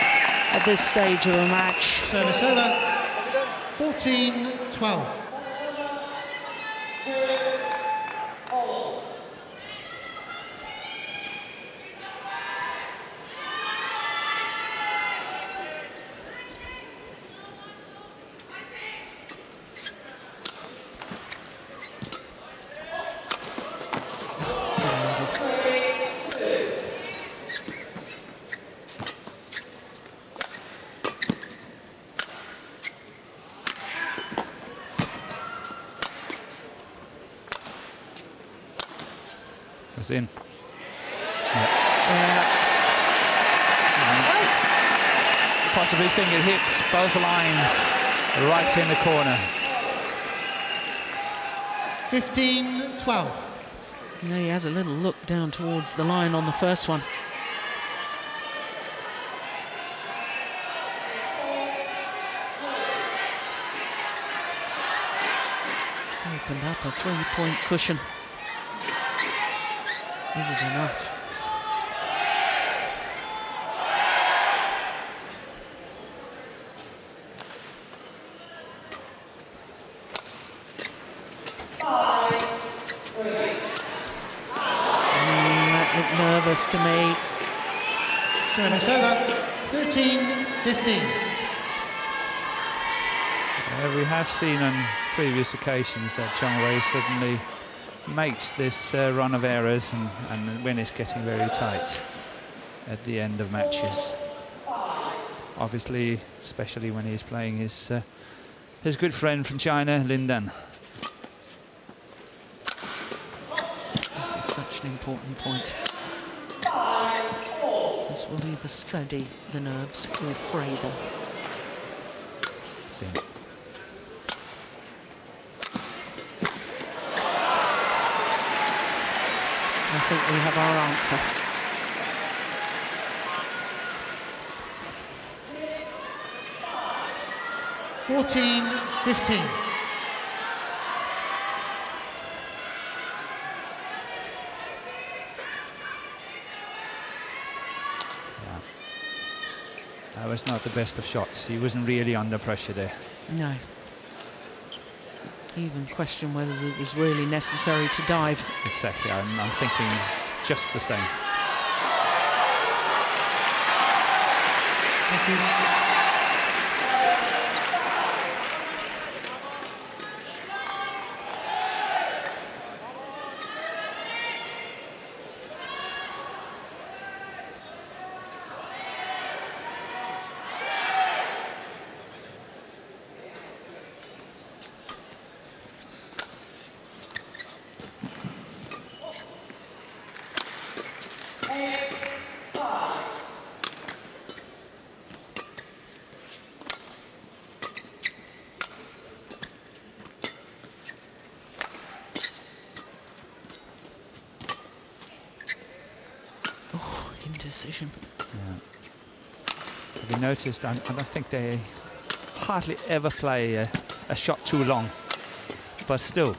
at this stage of a match. Service over. 14-12. It's in. Possibly think it hits both lines right in the corner. 15-12. You know, he has a little look down towards the line on the first one. It's opened up a 3-point cushion. Is it enough? That looked nervous to me. Service over. 13-15. We have seen on previous occasions that Chong-wei suddenly makes this run of errors and when it's getting very tight at the end of matches. Obviously, especially when he's playing his good friend from China, Lin Dan. This is such an important point. This will either steady the nerves or fray them. See. I think we have our answer. That was not the best of shots. He wasn't really under pressure there. No. Even question whether it was really necessary to dive. Exactly. I'm thinking just the same. Thank you. Indecision. Yeah. Have you noticed? I don't think they hardly ever play a shot too long, but still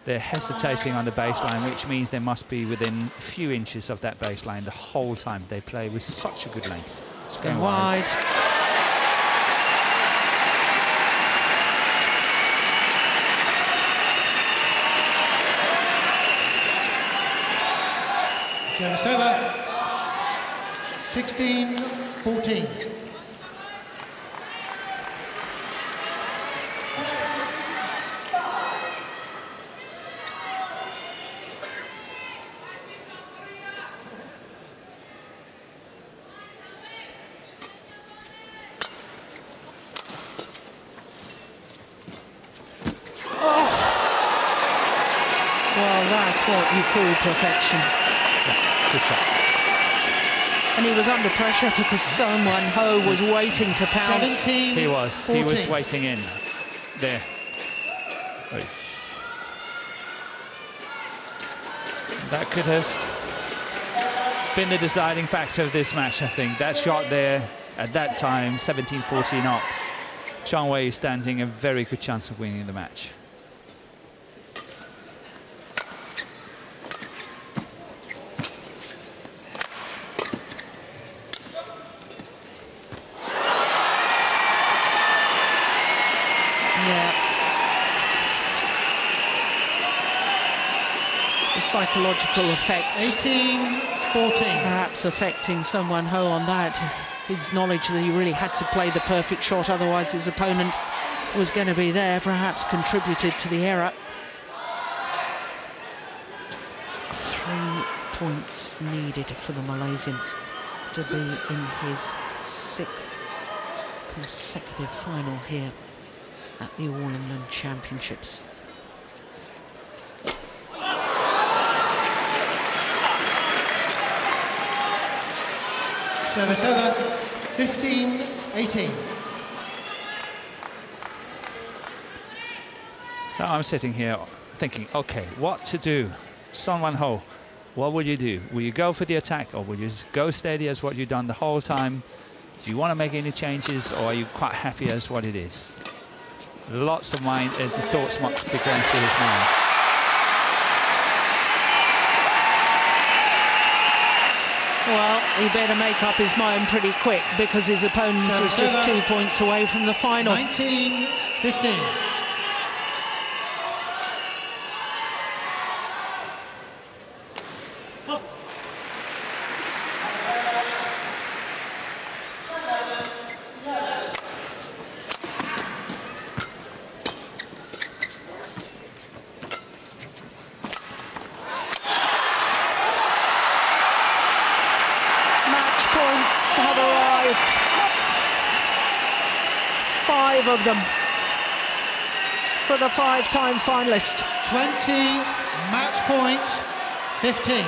they're hesitating on the baseline, which means they must be within a few inches of that baseline the whole time. They play with such a good length. It's going wide. Service over. 16-14. Well, that's what you call perfection. Yeah, good shot. And he was under pressure because Son Wan-ho was waiting to pounce. He was waiting in there. Oy. That could have been the deciding factor of this match, I think. That shot there at that time, 17-14 up. Zhang Wei standing a very good chance of winning the match. Psychological effect. 18-14. Perhaps affecting Son Wan-ho on that. His knowledge that he really had to play the perfect shot, otherwise his opponent was going to be there, perhaps contributed to the error. 3 points needed for the Malaysian to be in his 6th consecutive final here at the All England Championships. Service over. 15-18. So I'm sitting here thinking, okay, what to do? Son Wan-ho, what would you do? Will you go for the attack, or will you just go steady as what you've done the whole time? Do you want to make any changes, or are you quite happy as what it is? Lots of mind as the thoughts must be going through his mind. Well, he better make up his mind pretty quick because his opponent is just 2 points away from the final. 19-15. Have arrived. 5 of them for the 5-time finalist. 20, match point 15.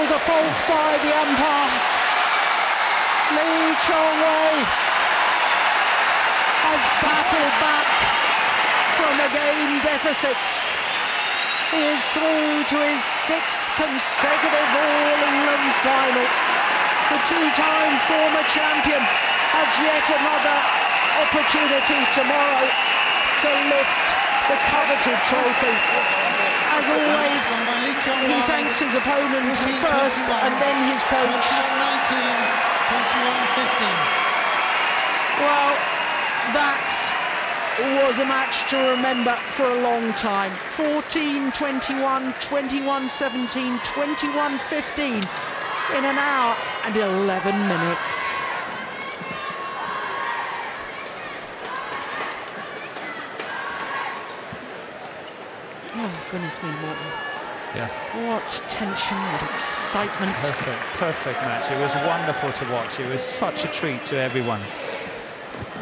called a fault by the umpire. Lee Chong-wei has battled back from a game deficit. He is through to his 6th consecutive All-England final. The two-time former champion has yet another opportunity tomorrow to lift the coveted trophy. As always, he thanks his opponent first and then his coach. 21-15. Well, that was a match to remember for a long time. 14-21, 21-17, 21-15 in an hour and 11 minutes. Oh, goodness me, Morton. Yeah. What tension, what excitement. Perfect match. It was wonderful to watch. It was such a treat to everyone.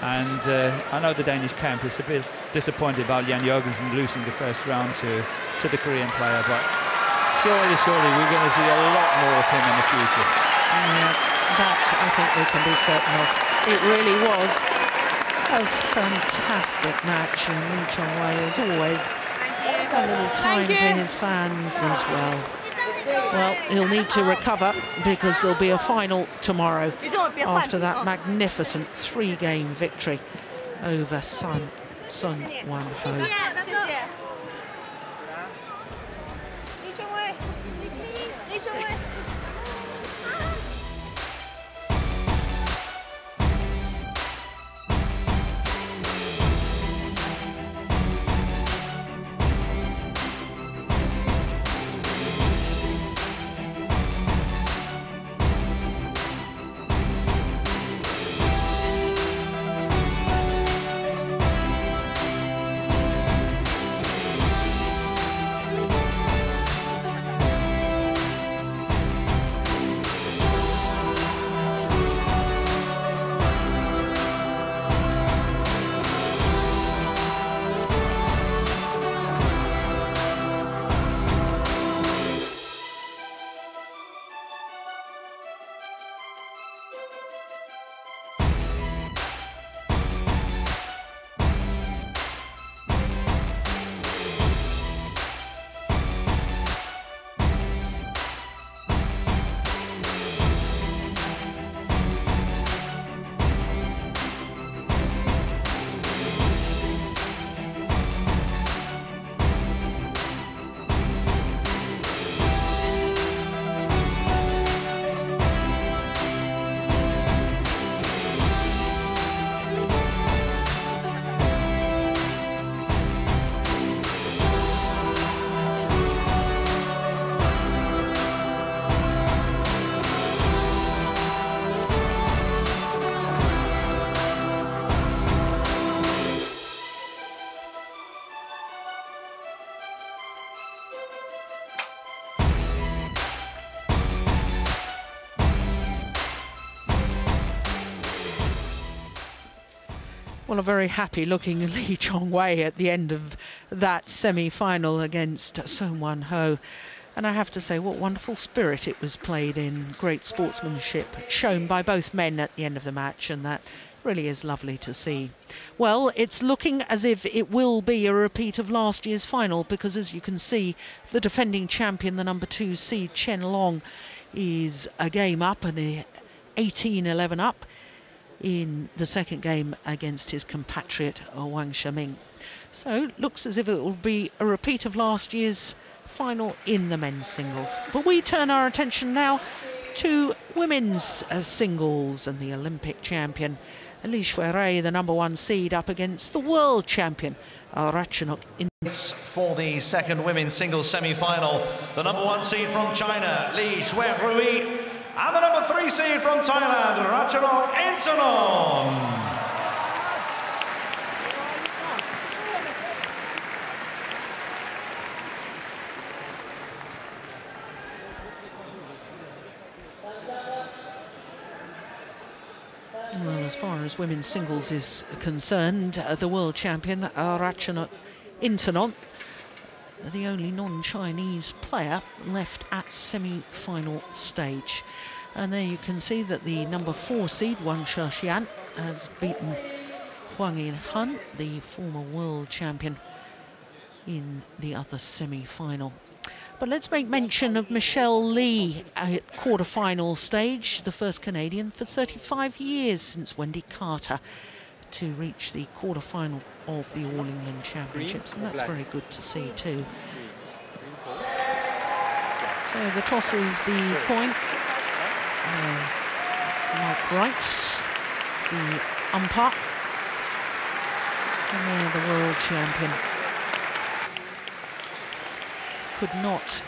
And I know the Danish camp is a bit disappointed about Jan Jørgensen losing the first round to the Korean player, but surely we're going to see a lot more of him in the future. Yeah, that I think we can be certain of. It really was a fantastic match, and Lee Chong-wei, as always, a little time for his fans as well. Well, he'll need to recover because there'll be a final tomorrow after that magnificent 3-game victory over Sun Won-ho. Well, a very happy-looking Lee Chong-wei at the end of that semi-final against Sun Won-ho. And I have to say, what wonderful spirit it was played in. Great sportsmanship shown by both men at the end of the match, and that really is lovely to see. Well, it's looking as if it will be a repeat of last year's final, because as you can see, the defending champion, the number 2 seed, Chen Long, is a game up and 18-11 up in the second game against his compatriot Wang Shiming. So looks as if it will be a repeat of last year's final in the men's singles. But we turn our attention now to women's singles, and the Olympic champion Li Shuirui, the number 1 seed, up against the world champion Ratchanok. For the second women's singles semi-final, the number 1 seed from China, Li Shuirui, and the number 3 seed from Thailand, Ratchanok Intanon. Well, as far as women's singles is concerned, the world champion Ratchanok Intanon the only non-Chinese player left at semi-final stage. And there you can see that the number 4 seed, Wang Shaxian, has beaten Huang Yinhan, the former world champion, in the other semi-final. But let's make mention of Michelle Lee at quarter-final stage, the first Canadian for 35 years since Wendy Carter to reach the quarter-final of the All England Championships, and that's very good to see too. So the toss of the coin, Mike Wright, the umpire, and there the world champion. Could not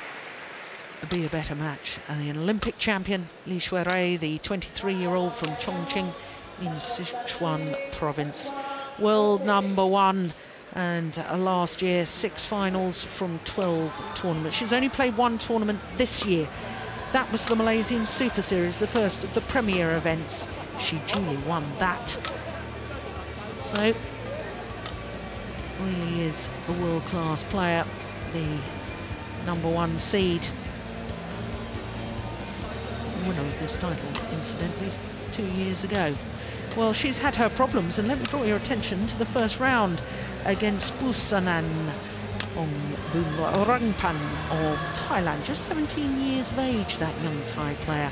be a better match. And the Olympic champion, Li Shuirui, the 23-year-old from Chongqing in Sichuan province. World number 1, and last year 6 finals from 12 tournaments. She's only played 1 tournament this year. That was the Malaysian Super Series, the first of the premier events. She duly won that. So, really is a world-class player, the number 1 seed. Winner of this title, incidentally, 2 years ago. Well, she's had her problems, and let me draw your attention to the first round against Busanan Orangpan of Thailand. Just 17 years of age, that young Thai player.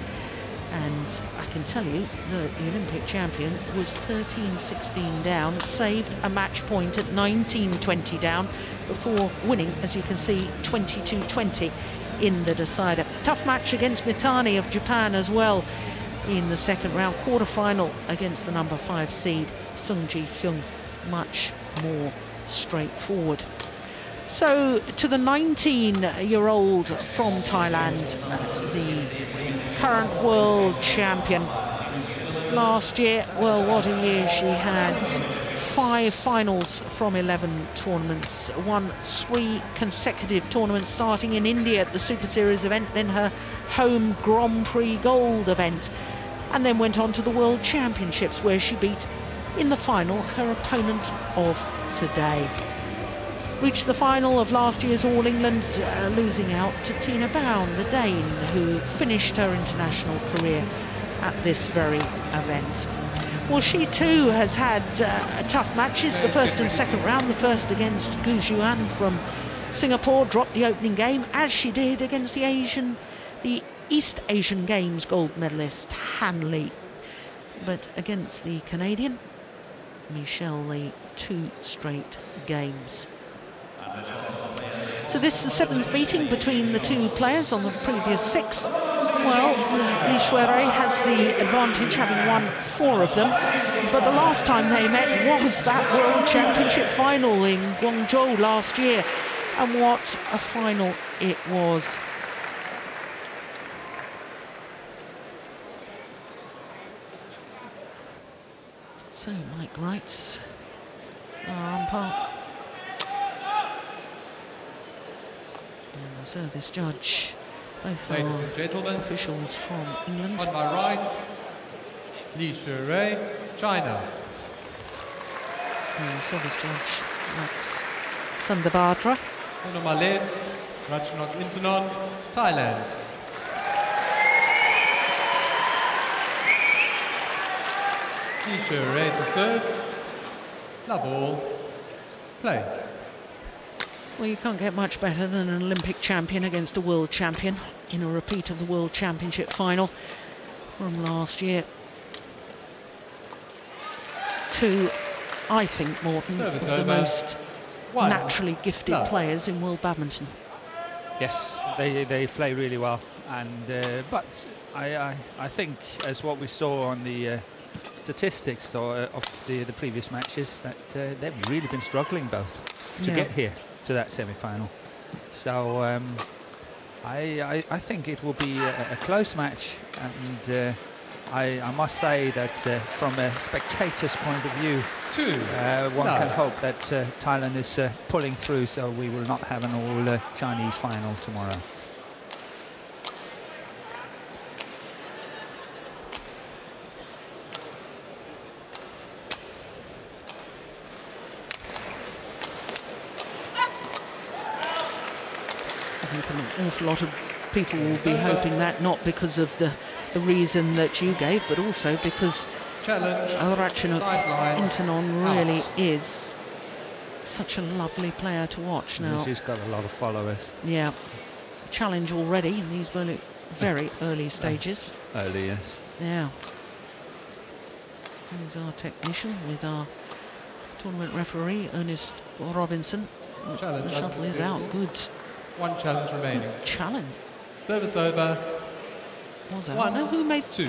And I can tell you that the Olympic champion was 13-16 down, saved a match point at 19-20 down before winning, as you can see, 22-20 in the decider. Tough match against Mitani of Japan as well in the second round. Quarter-final against the number 5 seed, Sung Ji-hyung. Much more straightforward. So to the 19-year-old from Thailand, the current world champion. Last year, well, what a year she had. 5 finals from 11 tournaments, won 3 consecutive tournaments, starting in India at the Super Series event, then her home Grand Prix Gold event, and then went on to the World Championships, where she beat in the final her opponent of today. Reached the final of last year's All England, losing out to Tina Bown, the Dane, who finished her international career at this very event. Well, she too has had tough matches, the first and second round. The first against Gu Zhuan from Singapore, dropped the opening game, as she did against the East Asian Games gold medalist Han Lee. But against the Canadian, Michelle Lee, 2 straight games. So this is the 7th meeting between the 2 players on the previous 6. Well, Li Shuirui has the advantage, having won 4 of them. But the last time they met was that World Championship final in Guangzhou last year. And what a final it was. So Mike Wright, our umpire. And the service judge, both Ladies are and gentlemen, officials from England. on my right, Li Shuirui, China. And the service judge, Max Sandabadra. And on my left, Ratchanok Intanon, Thailand. Li Shuirui to serve. Love all. Play. Well, you can't get much better than an Olympic champion against a world champion in a repeat of the World Championship final from last year. 2, I think, Morton, Service of the over. most 1. naturally gifted Love. players in world badminton. Yes, they play really well, and but I think, as what we saw on the statistics of the previous matches, that they've really been struggling both to get here to that semi-final. So I think it will be a close match, and I must say that from a spectator's point of view, 2. one can hope that Thailand is pulling through, so we will not have an all Chinese final tomorrow. an awful lot of people will be hoping that, not because of the reason that you gave, but also because Ratchanok Intanon really is such a lovely player to watch now. She's got a lot of followers. Yeah. Challenge already in these very early stages. Early, yes. Yeah. Here's our technician with our tournament referee, Ernest Robinson. The shuttle is out. Good. One challenge remaining. Challenge. Service over. Was that? No, who made 2? I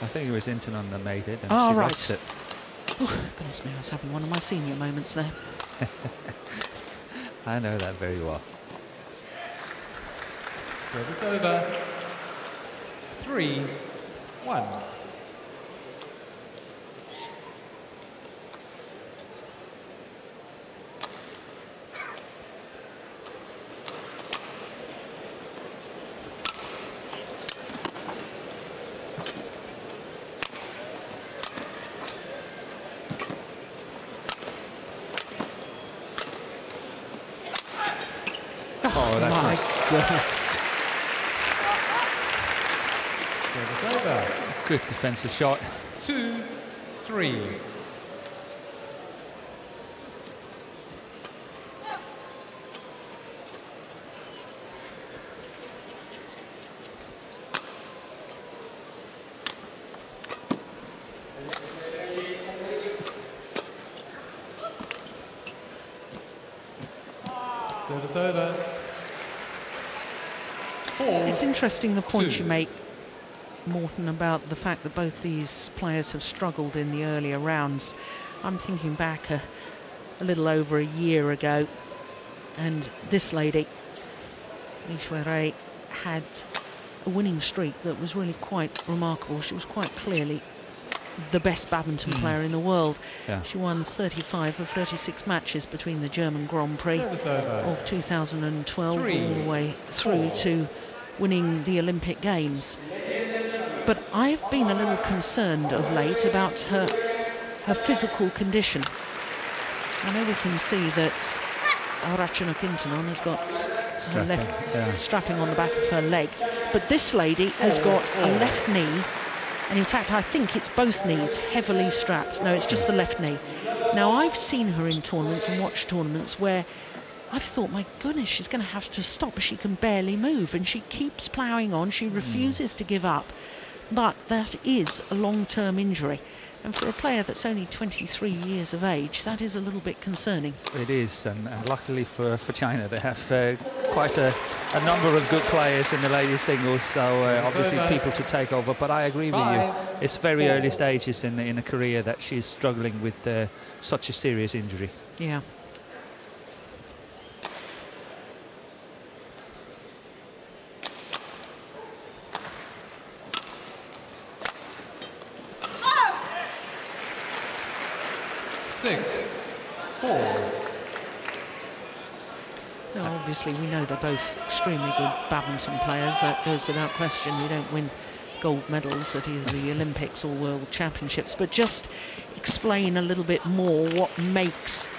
think it was Intanon that made it, and she right. Lost it. Oh, goodness me, I was having one of my senior moments there. I know that very well. Service over. 3-1. Oh, that's nice. Goodness. Service over. Good defensive shot. 2-3. Service over. 4. It's interesting the point you make, Morton, about the fact that both these players have struggled in the earlier rounds. I'm thinking back a little over a year ago, and this lady, Ishware, had a winning streak that was really quite remarkable. She was quite clearly the best badminton player in the world. Yeah. She won 35 of 36 matches between the German Grand Prix of 2012 all the way through to winning the Olympic Games. But I've been a little concerned of late about her physical condition. I know we can see that Ratchanok Intanon has got her left strapping on the back of her leg, but this lady has got a left knee, and in fact I think it's both knees heavily strapped. No, it's just the left knee. Now, I've seen her in tournaments and watched tournaments where I've thought, my goodness, she's going to have to stop. She can barely move, and she keeps ploughing on. She refuses to give up. But that is a long-term injury. And for a player that's only 23 years of age, that is a little bit concerning. It is, and luckily for China, they have quite a number of good players in the ladies singles, so obviously people to take over. But I agree with you, it's very early stages in a career that she's struggling with such a serious injury. Yeah. Now, obviously, we know they're both extremely good badminton players. That goes without question. You don't win gold medals at either the Olympics or World Championships. But just explain a little bit more what makes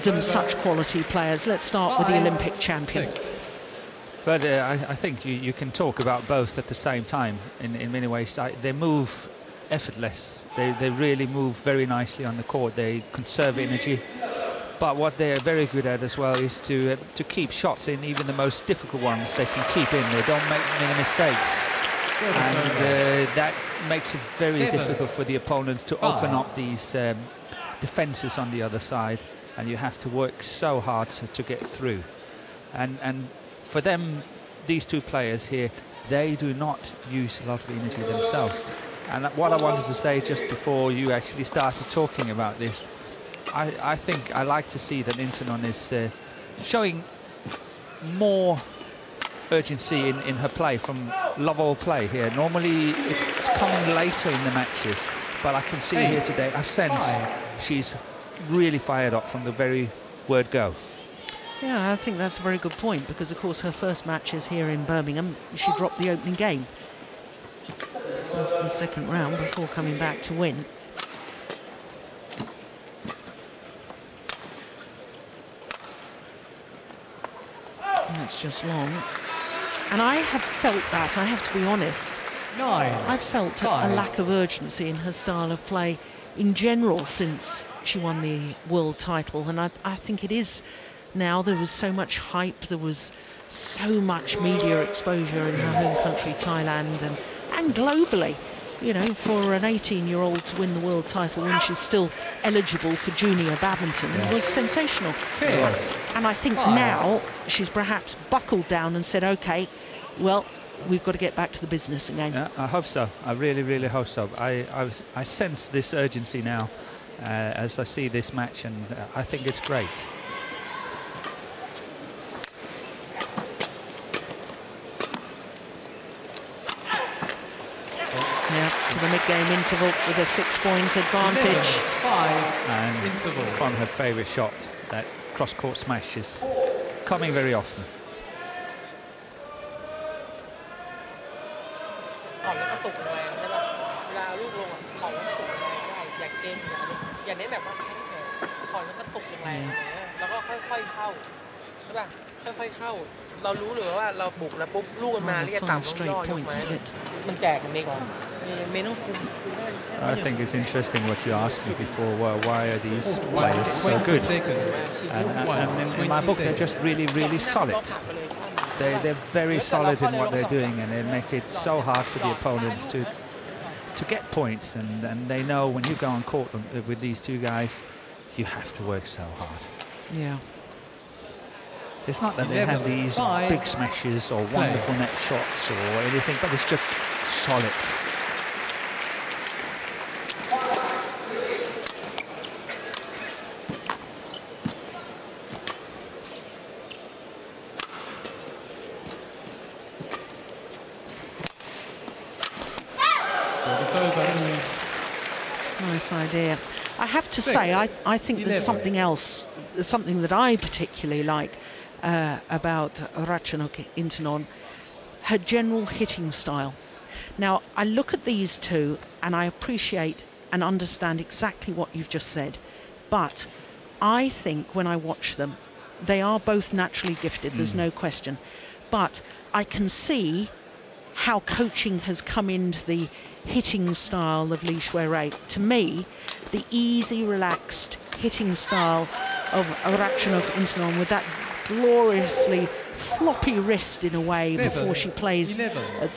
them such quality players. Let's start with the Olympic champion. But I think you can talk about both at the same time in many ways. They move effortless. They really move very nicely on the court. They conserve energy. But what they're very good at as well is to keep shots in, even the most difficult ones they can keep in. They don't make many mistakes. And that makes it very difficult for the opponents to open up these defenses on the other side. And you have to work so hard to get through. And for them, these two players here, they do not use a lot of energy themselves. And what I wanted to say just before you actually started talking about this, I think I like to see that Intanon is showing more urgency in her play from love-all play here. Normally it's coming later in the matches, but I can see here today, I sense she's really fired up from the very word go. Yeah, I think that's a very good point, because of course her first matches here in Birmingham, she dropped the opening game. First and second round before coming back to win. That's just long. And I have felt that, I have to be honest. 9. I've felt a lack of urgency in her style of play in general since she won the world title. And I think it is now. There was so much hype, there was so much media exposure in her home country, Thailand, and globally. You know, for an 18-year-old to win the world title when she's still eligible for junior badminton was sensational. Yes. And I think now she's perhaps buckled down and said, OK, well, we've got to get back to the business again. Yeah, I hope so. I really, really hope so. I sense this urgency now as I see this match, and I think it's great. Yeah, to the mid-game interval with a 6-point advantage. 5 And interval. from her favourite shot, that cross-court smash is coming very often. ผ่อนแล้วก็ตกแรงใช่ป่ะเวลาลูกลงอ่ะผ่อนแล้วก็ตกแรงได้อย่าเก่งอย่าเน้นแบบว่าแข็งแข็งผ่อนแล้วก็ตกแรงแล้วก็ค่อยๆเข้าใช่ป่ะค่อยๆเข้าเรารู้เลยว่าเราบุกแล้วปุ๊บลูกมันมาเรียกต่ำต้องย่อยกมามันแจกมันเองไม่ต้องคุม I think it's interesting what you asked me before. Why are these players so good? And in my book, they're just really, really solid. They're very solid in what they're doing, and they make it so hard for the opponents to get points. And they know when you go on court with these two guys, you have to work so hard. Yeah. It's not that they have these big smashes or wonderful net shots or anything, but it's just solid. Nice idea. I have to say, I think there's something else, something that I particularly like about Ratchanok Intanon, her general hitting style. Now, I look at these two and I appreciate and understand exactly what you've just said, but I think when I watch them, they are both naturally gifted, there's no question, but I can see how coaching has come into the hitting style of Li Shui-rei. To me, the easy, relaxed hitting style of Ratchanok Intanon with that gloriously floppy wrist in a way before she plays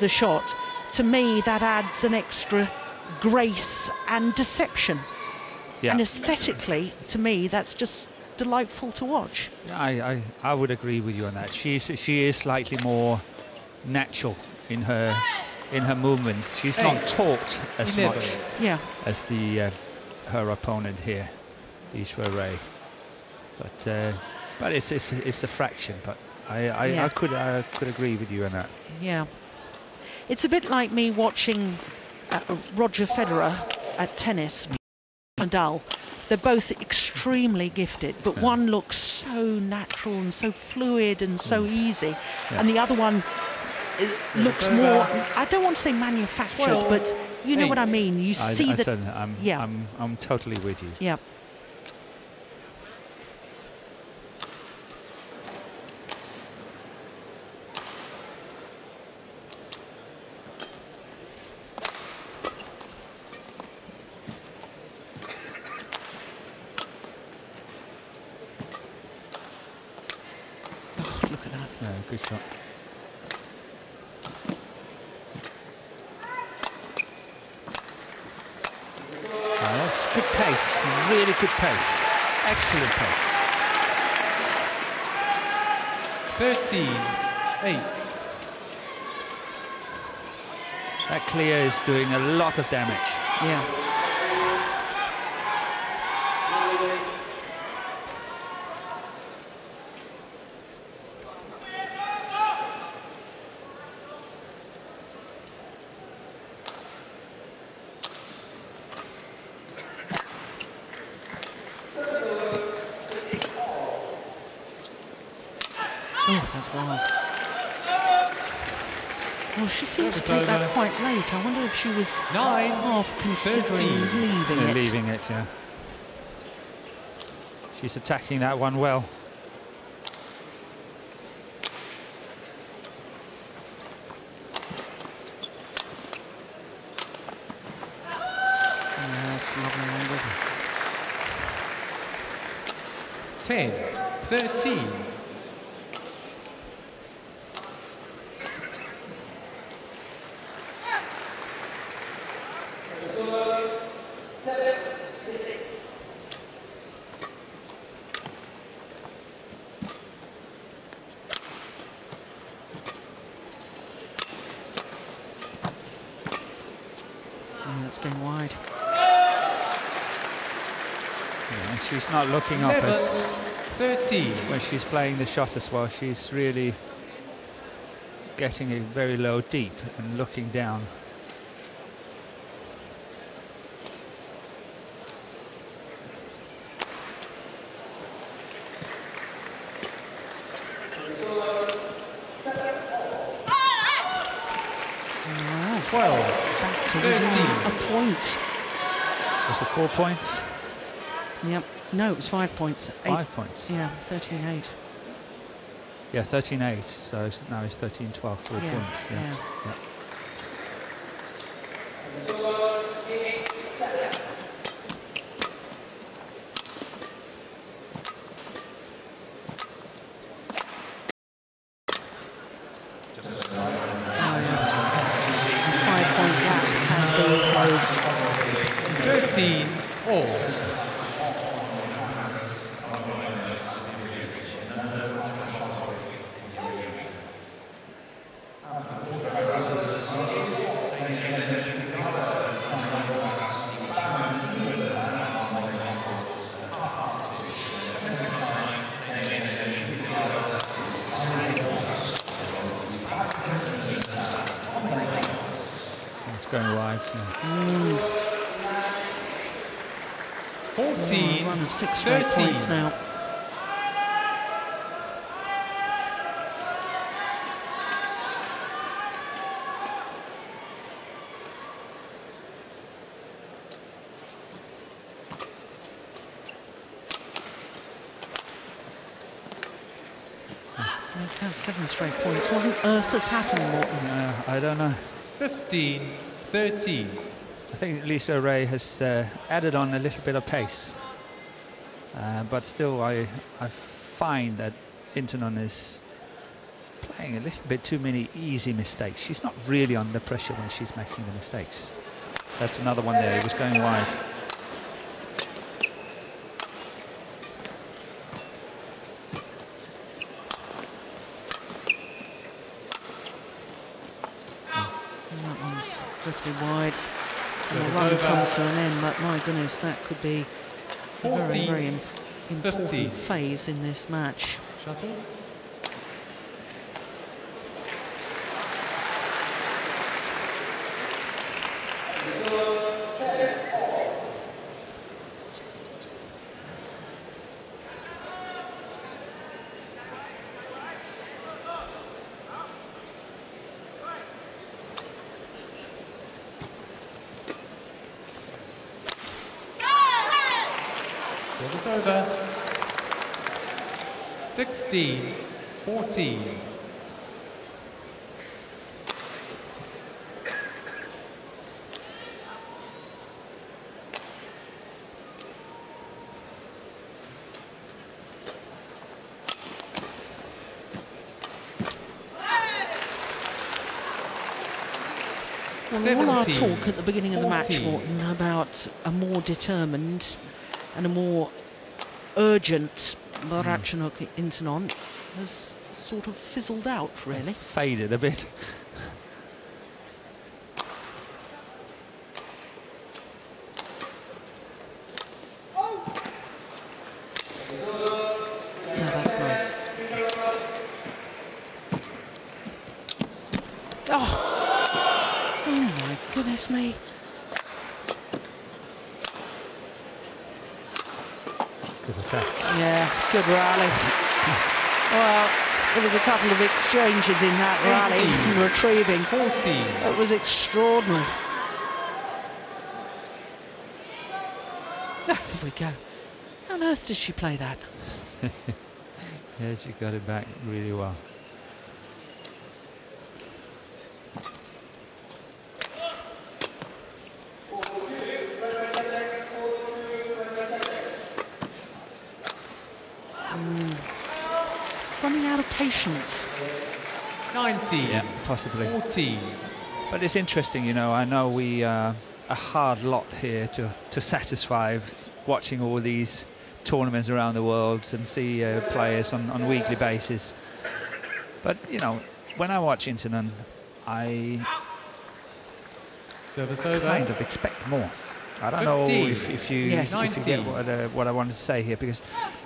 the shot. To me, that adds an extra grace and deception. Yeah. And aesthetically, to me, that's just delightful to watch. I would agree with you on that. She is slightly more natural in her movements. She's not taught as much as her opponent here, Li Shui-rei. But it's a fraction. But I could agree with you on that. Yeah, it's a bit like me watching Roger Federer at tennis, Nadal. They're both extremely gifted, but one looks so natural and so fluid and so easy, and the other one looks more, I don't want to say manufactured, but you know what I mean. You see that. I'm totally with you. Yeah. Oh, look at that. Yeah, good shot. That's good pace, really good pace, excellent pace. 13-8. That clear is doing a lot of damage. Yeah. Oh, that's wild. Well, she seemed to take that quite late. I wonder if she was half considering leaving it. Leaving it, yeah. She's attacking that one well. 10-13. It's going wide. Yeah, she's not looking up as 13. when she's playing the shot as well. She's really getting it very low deep and looking down. Wow. 12. Back to 13. a point. Was it 4 points? Yep. No, it was 5 points. 5 points. Yeah, 13-8. Yeah, 13-8. So now it's 13-12, 4 Yeah, points. Yeah. yeah. Yeah. The 5 point gap has been closed. 13 all. It's going wide. So. 14. Run of 6 straight 13. points now. That's 7 straight points. What on earth has happened, Morton? I don't know. 15-13. I think Lisa Ray has added on a little bit of pace. But still, I find that Intanon is playing a little bit too many easy mistakes. She's not really under pressure when she's making the mistakes. That's another one there. It was going wide. That one's drifted wide. And the run comes to an end, but my goodness, that could be a very, very important 15. phase in this match. Shuttle. Service over. 16-14. Well, all our talk at the beginning of the match, Morton, about a more determined and a more urgent Baratchanok Intanon has sort of fizzled out, really. Faded a bit. Yeah, that's nice. Oh my goodness me. Good attack. Yeah, good rally. Well, there was a couple of exchanges in that rally, retrieving. 14. It was extraordinary. There we go. How on earth did she play that? Yeah, she got it back really well. patience. 19. Yeah, possibly. 14. But it's interesting, you know, I know we are a hard lot here to satisfy, watching all these tournaments around the world and see players on a weekly basis. But, you know, when I watch Intanon, I kind of expect more. I don't know if you get what I wanted to say here, because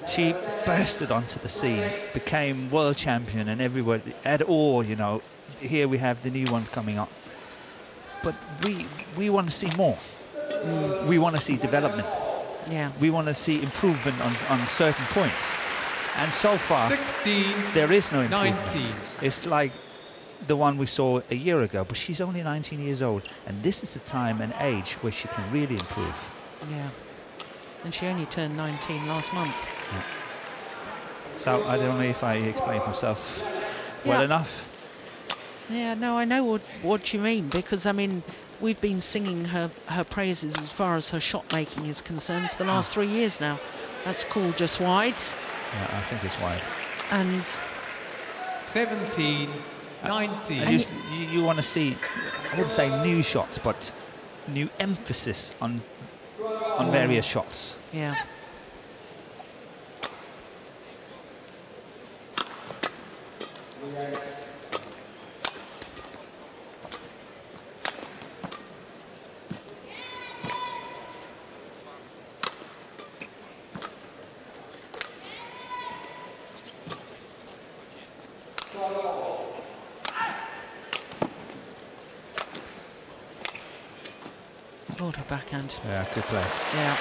she bursted onto the scene, became world champion, and everybody at all, you know, here we have the new one coming up. But we want to see more. We want to see development. Yeah. We want to see improvement on certain points. And so far, 16, there is no improvement. 19. It's like the one we saw a year ago, but she's only 19 years old. And this is the time and age where she can really improve. Yeah. And she only turned 19 last month. Yeah. So I don't know if I explained myself well enough. Yeah, no, I know what you mean, because, I mean, we've been singing her praises as far as her shot making is concerned for the last 3 years now. That's called just wide. Yeah, I think it's wide. And 17, 19. And you want to see, I wouldn't say new shots, but new emphasis on various shots. Yeah. Lord, her backhand. Yeah, good play. Yeah.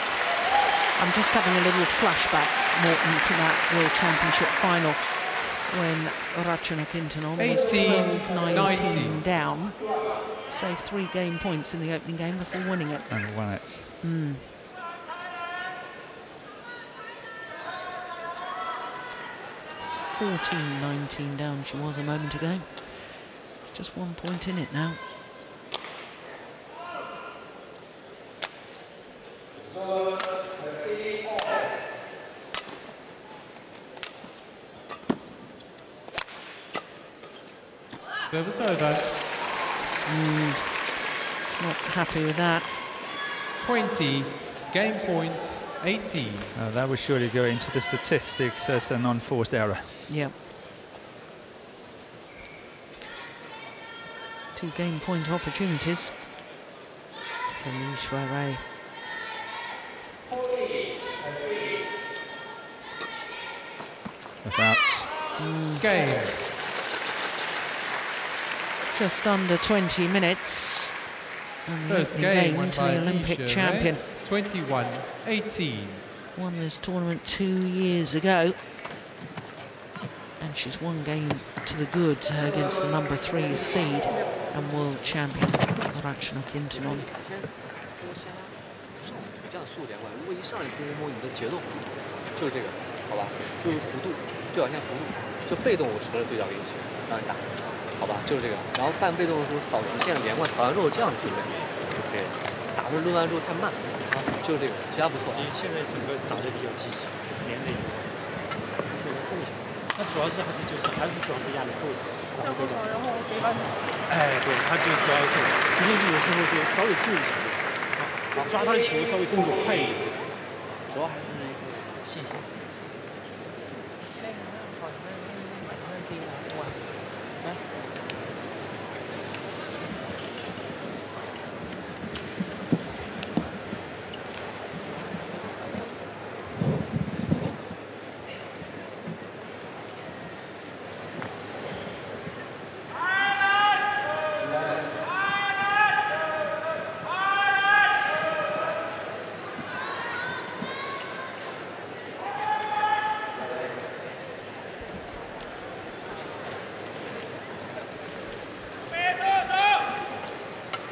I'm just having a little flashback, Morton, to that World Championship final when Rachana Kintanon was 12-19 down. Saved 3 game points in the opening game before winning it. And won it. 14-19 down she was a moment ago. It's just 1 point in it now. Service over. Not happy with that. 20, game point 18. That would surely go into the statistics as an unforced error. Yep. 2 game point opportunities for Li Shuai. That's out. Game. Just under 20 minutes. And the First opening game to the Olympic champion. 21-18. Won this tournament 2 years ago. And she's 1 game to the good against the number 3 seed and world champion Rachana Kintanon. 这样速点过来，如果一上来空摸你的节奏，就是这个，好吧？注意弧度，对角线弧度，就被动我成了对角给你起，让你打，好吧？就是这个。然后半被动的时候扫直线连贯，扫完之后这样停的就可以了。打的抡完之后太慢，啊，就是这个，其他不错。你现在整个打的比较积极，连着一个，后一下。那主要是还是主要是压力后场，然后对吧？哎，对，他就主要是直接有时候就稍微注意一下。 抓他的球稍微动作快一点，主要还是那个信心。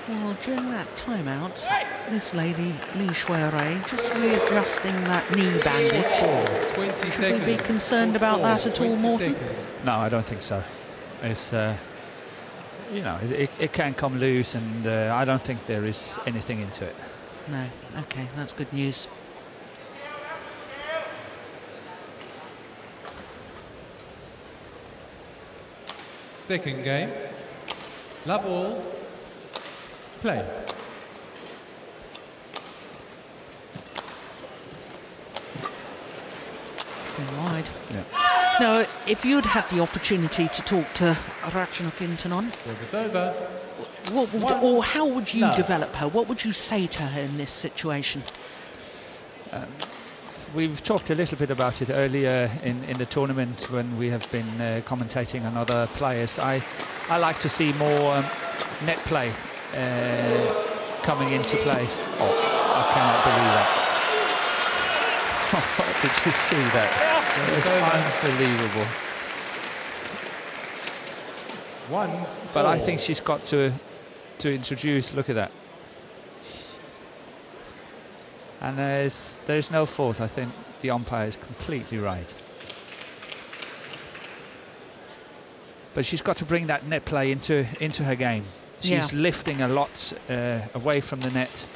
Well, during that timeout, this lady, Li Shuai, just readjusting that knee bandage. 20 Should we be concerned about that at all, Morton? No, I don't think so. It's, you know, it can come loose, and I don't think there is anything into it. No. Okay, that's good news. second game. Love all. Play. Going wide. Yeah. Now, if you'd had the opportunity to talk to Ratchanok-Intanon, Service over. what would, or how would you develop her? What would you say to her in this situation? We've talked a little bit about it earlier in the tournament when we have been commentating on other players. I like to see more net play coming into play. Oh, I cannot believe that. Did you see that? It was unbelievable. But I think she's got to introduce, look at that. And there's no fourth. I think the umpire is completely right. But she's got to bring that net play into her game. She's lifting a lot away from the net,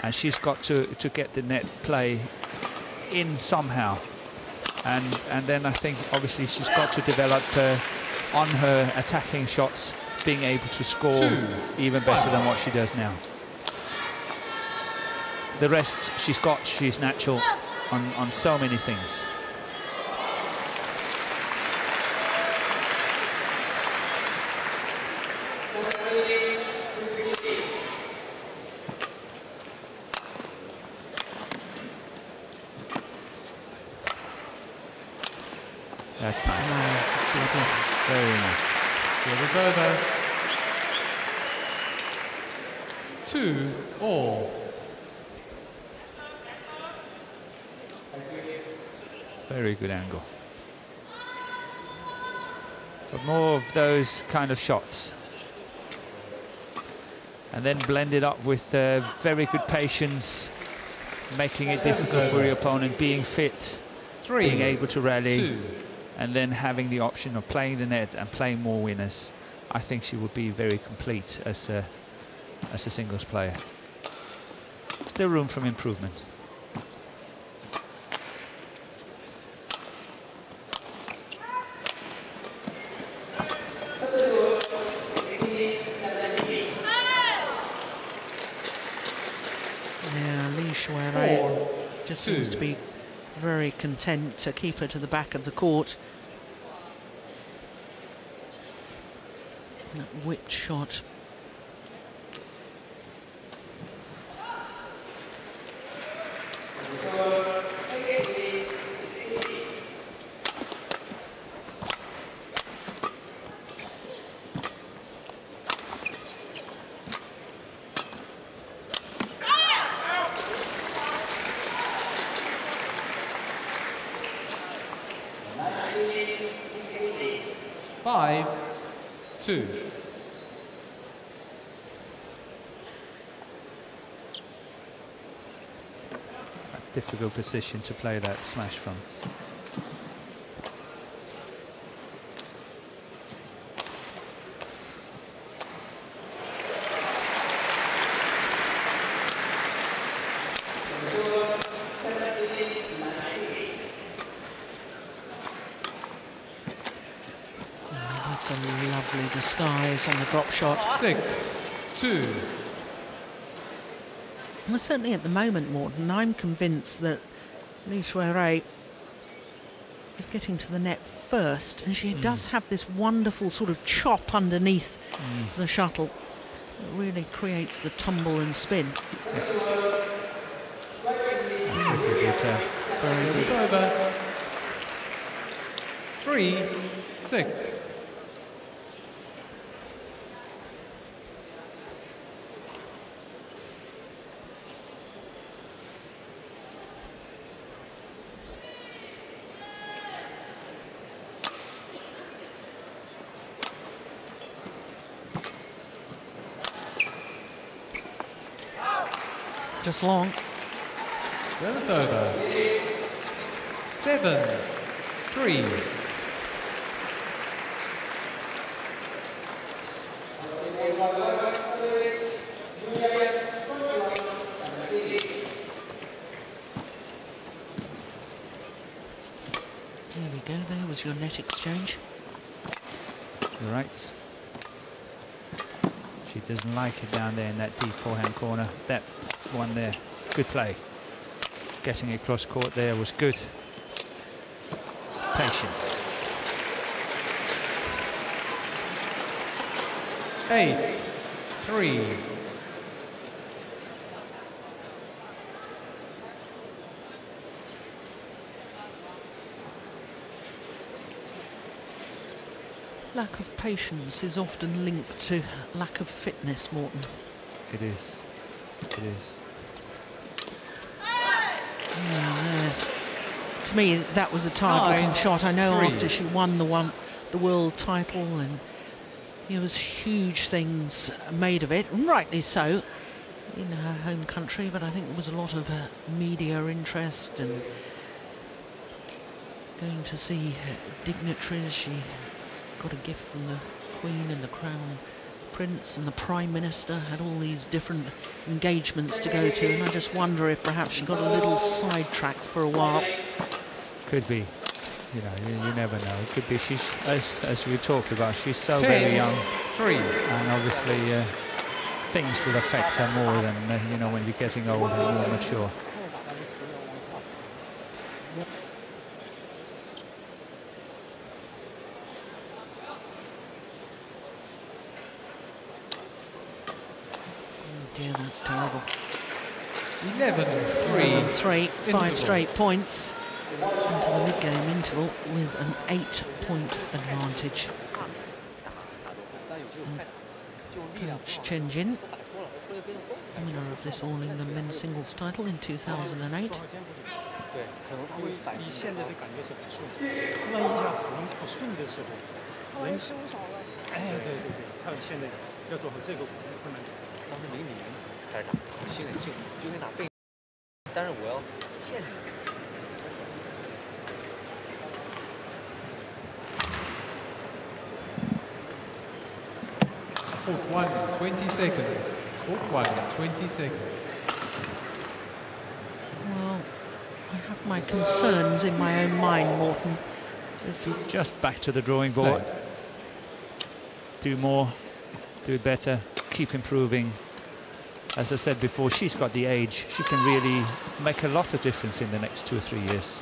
and she's got to get the net play in somehow. And then I think obviously she's got to develop on her attacking shots, being able to score even better than what she does now. The rest she's natural on so many things. That's nice. Very nice. Service over. 2-all. Very good angle. But more of those kind of shots. And then blend it up with very good patience, making it difficult for your opponent, being fit, being able to rally, and then having the option of playing the net and playing more winners. I think she would be very complete as a singles player. Still room for improvement. Just seems to be very content to keep her to the back of the court. That whipped shot. Difficult position to play that smash from. That's a lovely disguise on the drop shot. 6-2. Well, certainly at the moment, Morten, I'm convinced that Li Shuirui is getting to the net first, and she does have this wonderful sort of chop underneath the shuttle. It really creates the tumble and spin. That's a good return. Very good. Over. 3-6. Just long. Service over. 7-3. There we go, there was your net exchange. Right. She doesn't like it down there in that deep forehand corner. That one there, good play. Getting across court there was good. Patience. 8-3. Lack of patience is often linked to lack of fitness, Morton. It is. It is. Yeah. To me, that was a tired-looking shot. I know after she won the world title, and there was huge things made of it, and rightly so, in her home country. But I think there was a lot of media interest and going to see dignitaries. She got a gift from the Queen and the Crown Prince, and the Prime Minister had all these different engagements to go to, and I just wonder if perhaps she got a little sidetracked for a while. Could be. You know, you never know. It could be. She's, as we talked about, she's so very young. 3. And obviously things will affect her more than, you know, when you're getting older and more mature. Dear, that's terrible. 11-3. 5 straight points into the mid-game interval with an 8-point advantage. Coach Chen Jin, winner of this All England men's singles title in 2008. 对，可能他会反应现在的感觉是很顺，突然一下很不顺的时候，人收手了。哎，对对对，他现在要做好这个困难。当时00年开始打，心很静，就跟打背，但是我要限制你。 Court 1, 20 seconds. Court 1, 20 seconds. Well, I have my concerns in my own mind, Morton. Just back to the drawing board. Right. Do more, do it better, keep improving. As I said before, she's got the age. She can really make a lot of difference in the next 2 or 3 years.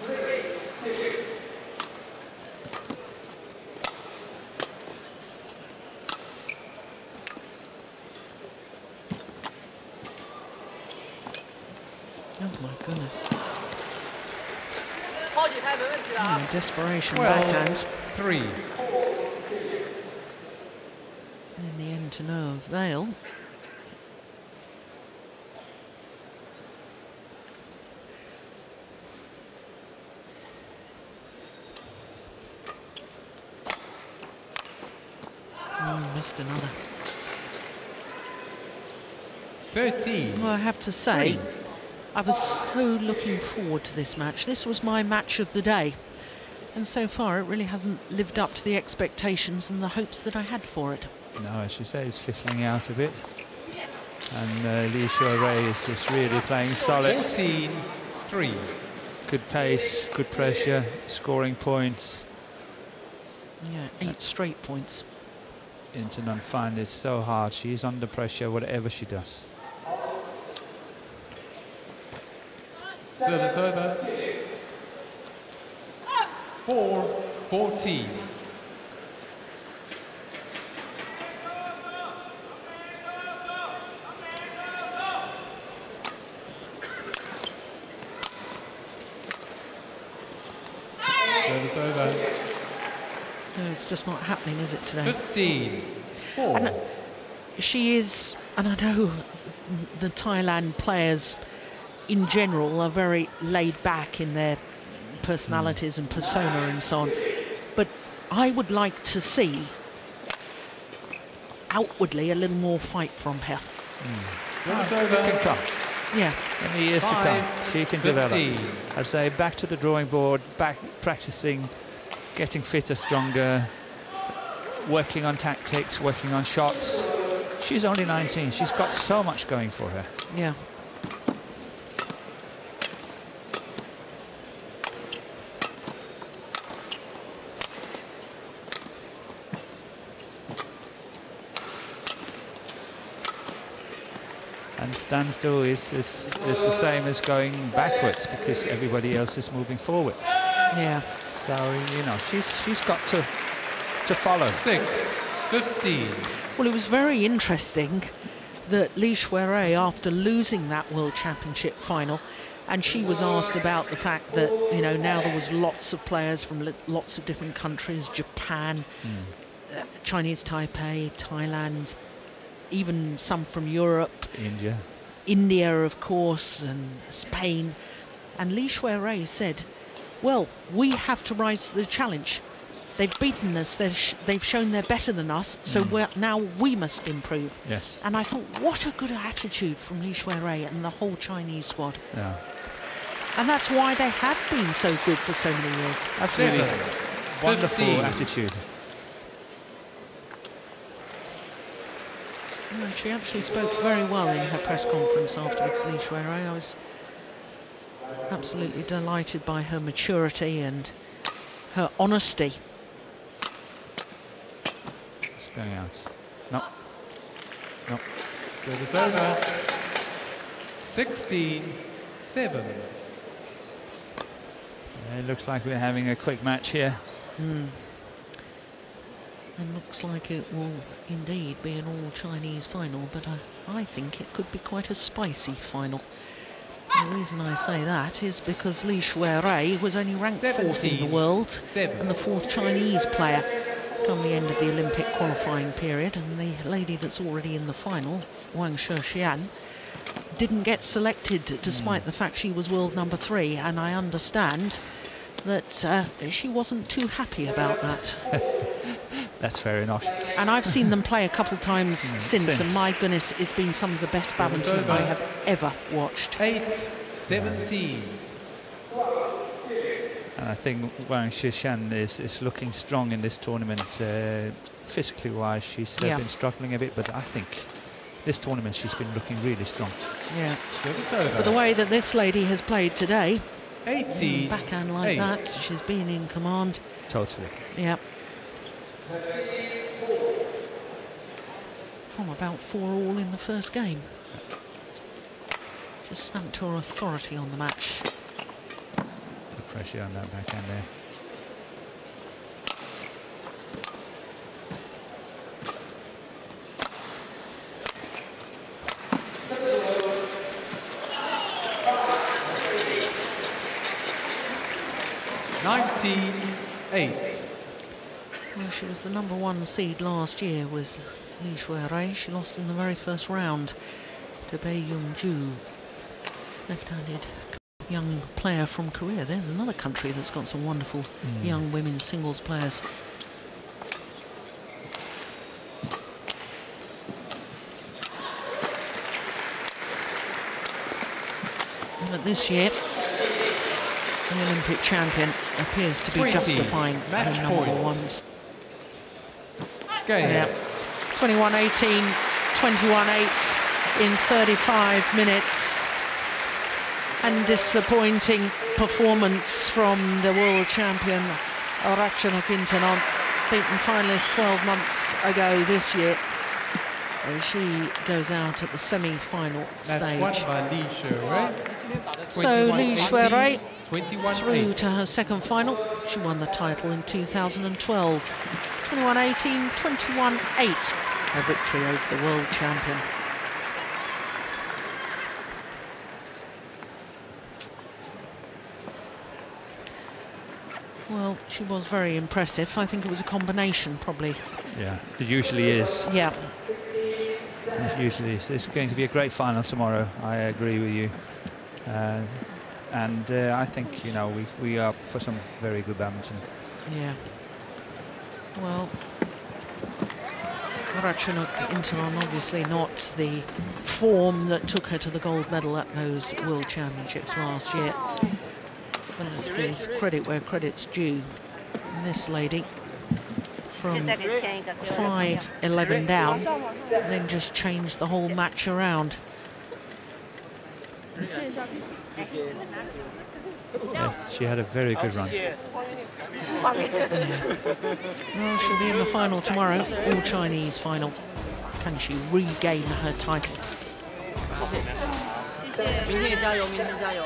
Oh my goodness. Desperation 12, backhand. 3. In the end to no avail. Missed another. 13. Well, I have to say, I was so looking forward to this match. This was my match of the day. And so far, it really hasn't lived up to the expectations and the hopes that I had for it. No, as you say, it's fizzling out a bit. And Li Xiaorui is just really playing solid. 14-3. Good pace, good pressure, scoring points. Yeah, 8 straight points. Internon find it so hard. She's under pressure, whatever she does. Service over. 4-14. Service over. No, it's just not happening, is it, today? 15-4. And she is, and I know the Thailand players in general are very laid back in their personalities and persona and so on, but I would like to see outwardly a little more fight from her. Can come. Yeah. In the years to come, she can develop. 15. I'd say back to the drawing board, back practicing, getting fitter, stronger, working on tactics, working on shots. She's only 19. She's got so much going for her. Yeah. And standstill is the same as going backwards because everybody else is moving forwards. Yeah. So, you know, she's got to follow. 6-15. Well, it was very interesting that Li Shuirui, after losing that World Championship final, and she was asked about the fact that, you know, now there was lots of players from lots of different countries, Japan, Chinese Taipei, Thailand, even some from Europe. India, of course, and Spain. And Li Shuirui said, well, we have to rise to the challenge. They've beaten us, they've shown they're better than us, so now we must improve. Yes. And I thought, what a good attitude from Li Shuirui and the whole Chinese squad. Yeah. And that's why they have been so good for so many years. Absolutely. Wonderful attitude. Yeah, she actually spoke very well in her press conference afterwards, Li Shuirui. I was absolutely delighted by her maturity and her honesty. It's going out. No. No. Service over. 16-7. It looks like we're having a quick match here. And looks like it will indeed be an all-Chinese final, but I think it could be quite a spicy final. And the reason I say that is because Li Shuirui was only ranked 4th in the world and the 4th Chinese player come the end of the Olympic qualifying period, and the lady that's already in the final, Wang Shixian, didn't get selected despite the fact she was world number 3, and I understand that she wasn't too happy about that. That's fair enough. And I've seen them play a couple times since, and my goodness, it's been some of the best badminton I have ever watched. 8-17. And I think Wang Shixian is looking strong in this tournament. Physically wise, she's been struggling a bit, but I think this tournament she's been looking really strong. Yeah. But the way that this lady has played today, 18 backhand like that, she's been in command. Totally. Yeah. From about 4-all in the first game. Just stamped her authority on the match. The pressure on that backhand there. Well, she was the #1 seed last year, was Li Shuirui. She lost in the very first round to Bae Young-ju, left-handed young player from Korea. There's another country that's got some wonderful young women's singles players. But this year, the Olympic champion appears to be justifying her #1. Yeah. 21-18, 21-8 in 35 minutes. And disappointing performance from the world champion, Rachana Kintanon, beaten finalist 12 months ago this year. She goes out at the semi-final stage. So Li Shuirui through to her second final. She won the title in 2012. 21-18, 21-8, her victory over the world champion. Well, she was very impressive. I think it was a combination, probably. Yeah, it usually is. Yeah. It usually is. It's going to be a great final tomorrow. I agree with you. And I think, you know, we are up for some very good badminton. Yeah. Well, Rachana Kintanon obviously not the form that took her to the gold medal at those World Championships last year. But let's give credit where credit's due. And this lady, from 5-11 down, then just changed the whole match around. Yeah, she had a very good run. Well, she'll be in the final tomorrow, all Chinese final. Can she regain her title? 谢谢你们好，谢谢，明天也加油，明天加油。